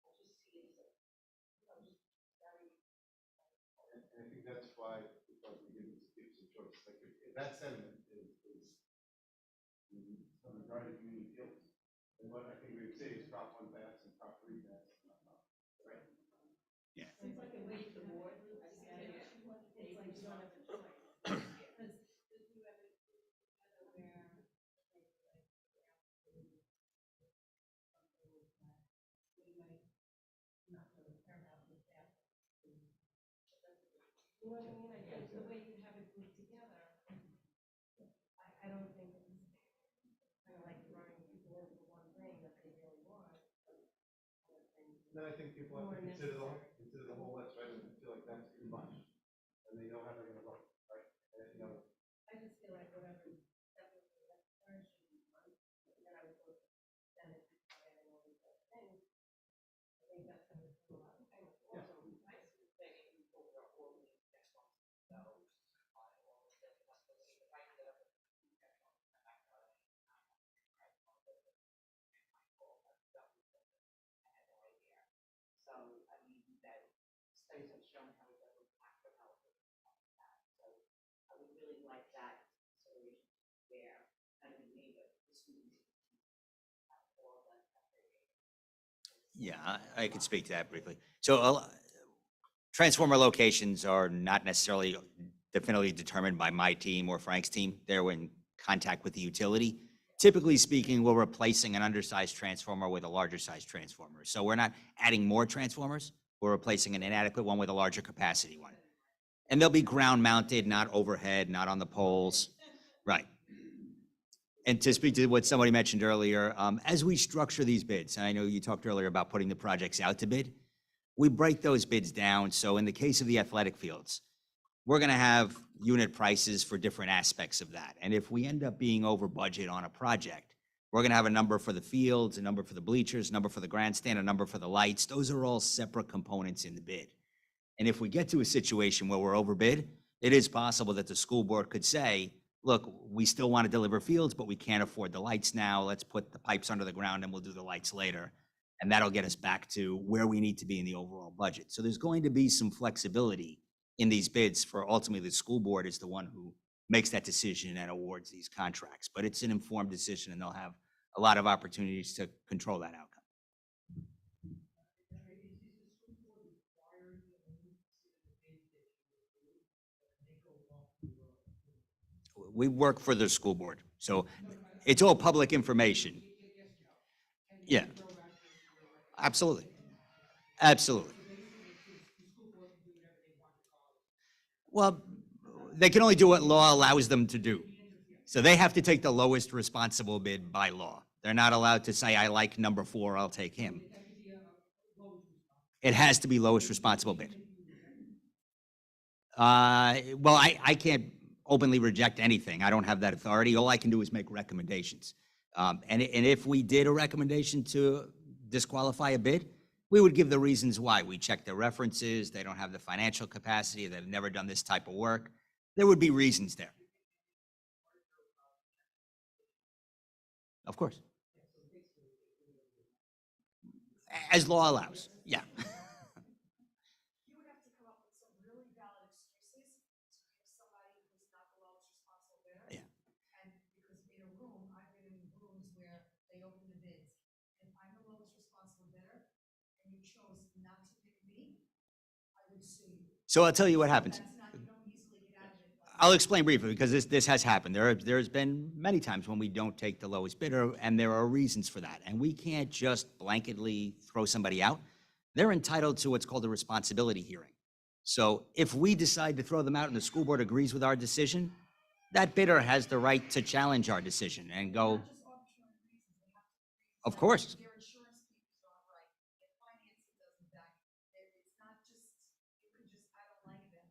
but I just see it as just very. And I think that's why, because we give some choice. Like if that sentiment is from the majority of community fields, and what I think we would say is Prop 1 pass and Prop 3 pass, right? Yeah. It's like a way to board. It's like you don't have a choice. Because if you have it together where, we might not really care about the staff. You know what I mean? I think the way you have it grouped together, I don't think it's kind of like throwing people into one thing that they really want. Then I think people have to consider the whole list, right? And feel like that's too much, and they know how they're going to vote, right? And, I just feel like whatever definitely necessary should be done, and then I would go then if you plan and all these other things. I think that's going to do a lot of things. Also, I see the thing, and people are all in next one. So, I will say that's the way if I ended up with next one, I'm not going to. So, I mean, that studies have shown how it doesn't after health and stuff like that. So, I would really like that consideration there, and I think maybe the students have all of that. Yeah, I could speak to that briefly. So transformer locations are not necessarily definitively determined by my team or Frank's team. They're in contact with the utility. Typically speaking, we're replacing an undersized transformer with a larger sized transformer. So we're not adding more transformers. We're replacing an inadequate one with a larger capacity one. And they'll be ground mounted, not overhead, not on the poles. Right. And to speak to what somebody mentioned earlier, as we structure these bids, and I know you talked earlier about putting the projects out to bid, we break those bids down. So in the case of the athletic fields, we're going to have unit prices for different aspects of that. And if we end up being over budget on a project, we're going to have a number for the fields, a number for the bleachers, a number for the grandstand, a number for the lights. Those are all separate components in the bid. And if we get to a situation where we're overbid, it is possible that the school board could say, look, we still want to deliver fields, but we can't afford the lights now. Let's put the pipes under the ground and we'll do the lights later. And that'll get us back to where we need to be in the overall budget. So there's going to be some flexibility in these bids for ultimately the school board is the one who makes that decision and awards these contracts. But it's an informed decision and they'll have a lot of opportunities to control that outcome. We work for the school board, so it's all public information. Yeah, absolutely. Absolutely. Well, they can only do what law allows them to do. So they have to take the lowest responsible bid by law. They're not allowed to say, I like number 4, I'll take him. It has to be lowest responsible bid. Well, I can't openly reject anything. I don't have that authority. All I can do is make recommendations. And if we did a recommendation to disqualify a bid, we would give the reasons why. We check their references, they don't have the financial capacity, they've never done this type of work. There would be reasons there. Of course. As law allows, yeah. You would have to come up with some really valid excuses to give somebody who's not the lowest responsible bidder. Yeah. And because in a room, I've been in rooms where they open the bids. If I'm the lowest responsible bidder and you chose not to pick me, I would sue you. So I'll tell you what happens. That's not, you don't easily get out of it. I'll explain briefly because this has happened. There's been many times when we don't take the lowest bidder and there are reasons for that. And we can't just blanketly throw somebody out. They're entitled to what's called a responsibility hearing. So if we decide to throw them out and the school board agrees with our decision, that bidder has the right to challenge our decision and go, Not just arbitrary reasons, they have to agree of that course. their insurance keepers aren't right, their financing doesn't back. It's not just, you could just, I don't like them.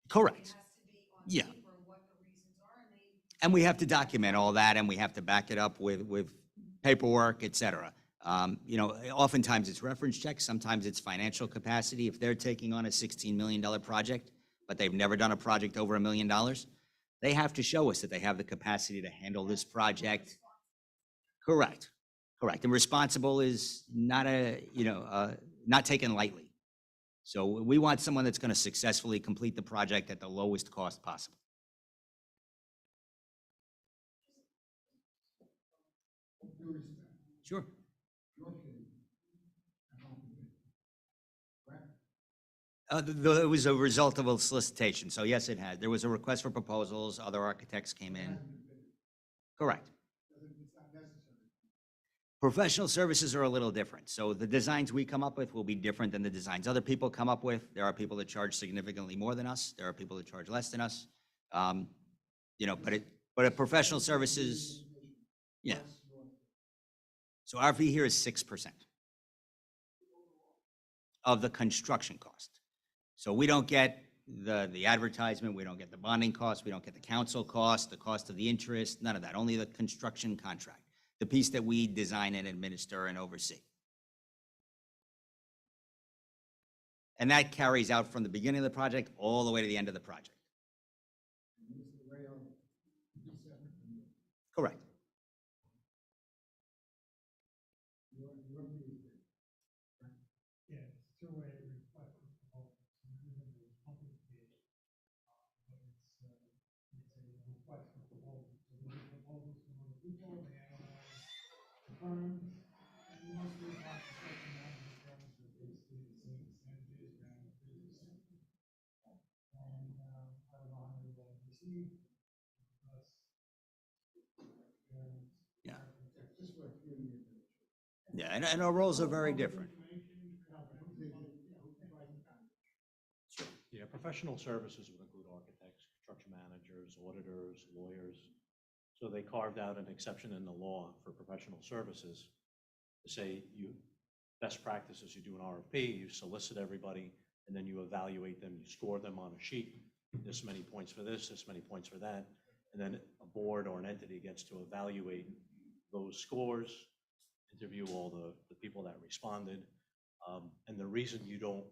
Correct. It has to be on Yeah. paper what the reasons are, and they. And we have to document all that and we have to back it up with paperwork, et cetera. You know, oftentimes it's reference checks, sometimes it's financial capacity. If they're taking on a $16 million project, but they've never done a project over $1 million, they have to show us that they have the capacity to handle this project. Correct, correct. And responsible is not not taken lightly. So we want someone that's going to successfully complete the project at the lowest cost possible. Sure. It was a result of a solicitation. So yes, it has. There was a request for proposals. Other architects came in. Correct. Professional services are a little different. So the designs we come up with will be different than the designs other people come up with. There are people that charge significantly more than us. There are people that charge less than us. You know, but a professional services, yeah. So our fee here is 6% of the construction cost. So we don't get the advertisement, we don't get the bonding cost, we don't get the council cost, the cost of the interest, none of that, only the construction contract, the piece that we design and administer and oversee. And that carries out from the beginning of the project all the way to the end of the project. Correct. Yeah, it's two-way request for proposals. It's public bid, but it's a request for proposals. So we get proposals from other people, they analyze the firms, and mostly it's not construction management firms, but basically the same percentages, around 30%. And I don't know how many they receive, plus, Yeah. just for a few years. Yeah, and our roles are very different. Yeah, professional services would include architects, construction managers, auditors, lawyers. So they carved out an exception in the law for professional services to say best practices, you do an RFP, you solicit everybody, and then you evaluate them, you score them on a sheet. This many points for this many points for that. And then a board or an entity gets to evaluate those scores, interview all the people that responded. And the reason you don't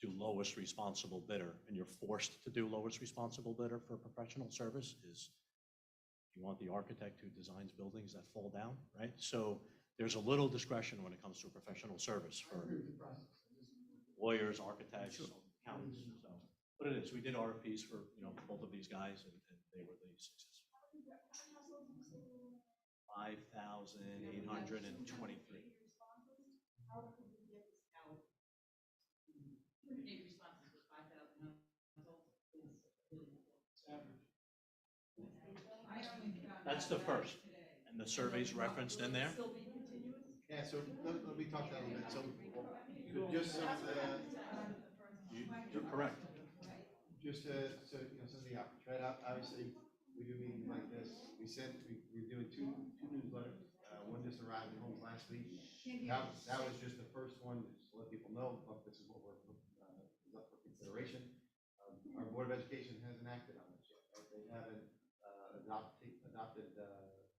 do lowest responsible bidder, and you're forced to do lowest responsible bidder for professional service, is you want the architect who designs buildings that fall down, right? So there's a little discretion when it comes to a professional service for lawyers, architects, accountants. So, but it is. We did RFPs for both of these guys, and they were the successful. 5,823. How could we get this out? 208 responses with 5,000 households is really Average. I only got That's the first, and the survey's referenced in there. Still be continuous? Yeah, so let me talk that a little bit. So just some of the, You're correct. just so some of the outreach, right? Obviously, we do meetings like this. We're doing two newsletters. One just arrived at homes last week. That was just the first one, just to let people know, look, this is what we're is up for consideration. Our Board of Education hasn't acted on this yet. Right? They haven't adopted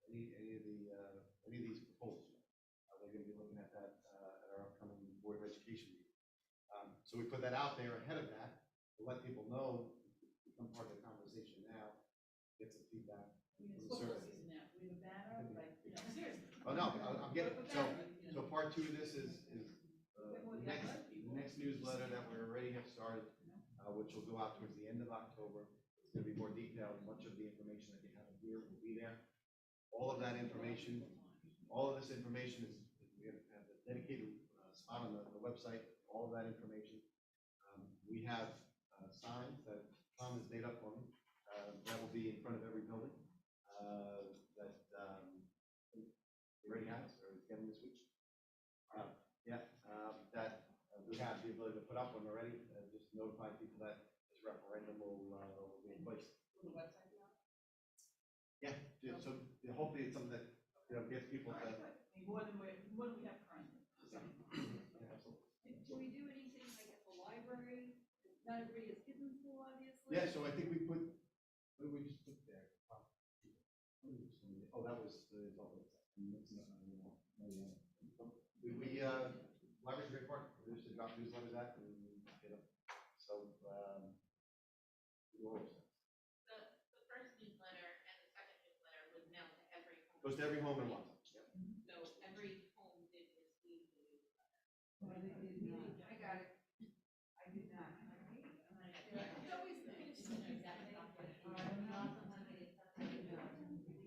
any of these proposals yet. They're going to be looking at that at our upcoming Board of Education meeting. So we put that out there ahead of that to let people know, become part of the conversation now, get some feedback. It's football season now. We have a banner, like, seriously. Oh, no, I'm getting, so part two of this is the next newsletter that we already have started, which will go out towards the end of October. It's going to be more detailed. Much of the information that you have here will be there. All of that information, all of this information is we're going to have a dedicated spot on the website, all of that information. We have signs that Tom has made up for me. That will be in front of every building that he already has or is getting this week. That we have the ability to put up one already. Just notify people that this referendum will be in place. Will the website be on? Yeah, so hopefully it's something that gets people to. More than we have currently. Yeah, absolutely. Do we do anything like at the library? Not everybody has kids in school, obviously. Yeah, so I think we put, what did we just put there? Oh, that was the, library's a great partner. We used to drop newsletters at and, so, The first newsletter and the second newsletter was mailed to every home. goes to every home in Wantagh. So every home did receive the newsletter. I got it. I did not. It's always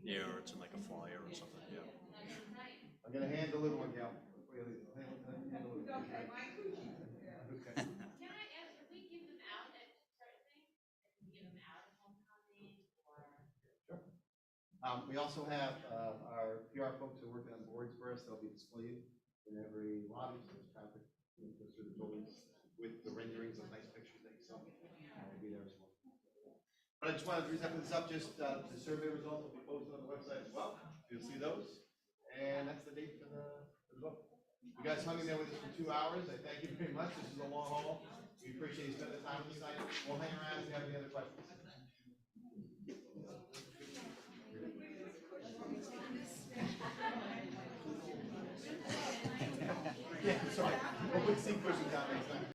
Yeah, or it's in like a flyer or something, yeah. I'm gonna hand the little one, Gail. Before you leave. Hand the little one. okay. My cookies. Okay. Can I ask, if we give them out at certain things, if we give them out at homecoming or? Sure. We also have our PR folks are working on boards for us. They'll be displayed in every lobby, so there's traffic goes through the buildings with the renderings of nice pictures that you saw. Will be there as well. But I just wanted to wrap this up. Just the survey results will be posted on the website as well. You'll see those, and that's the date for the vote. You guys hung in there with us for 2 hours. I thank you very much. This is a long haul. We appreciate you spending the time with us tonight. We'll hang around if you have any other questions. Yeah, sorry. We'll put seat cushions down next time.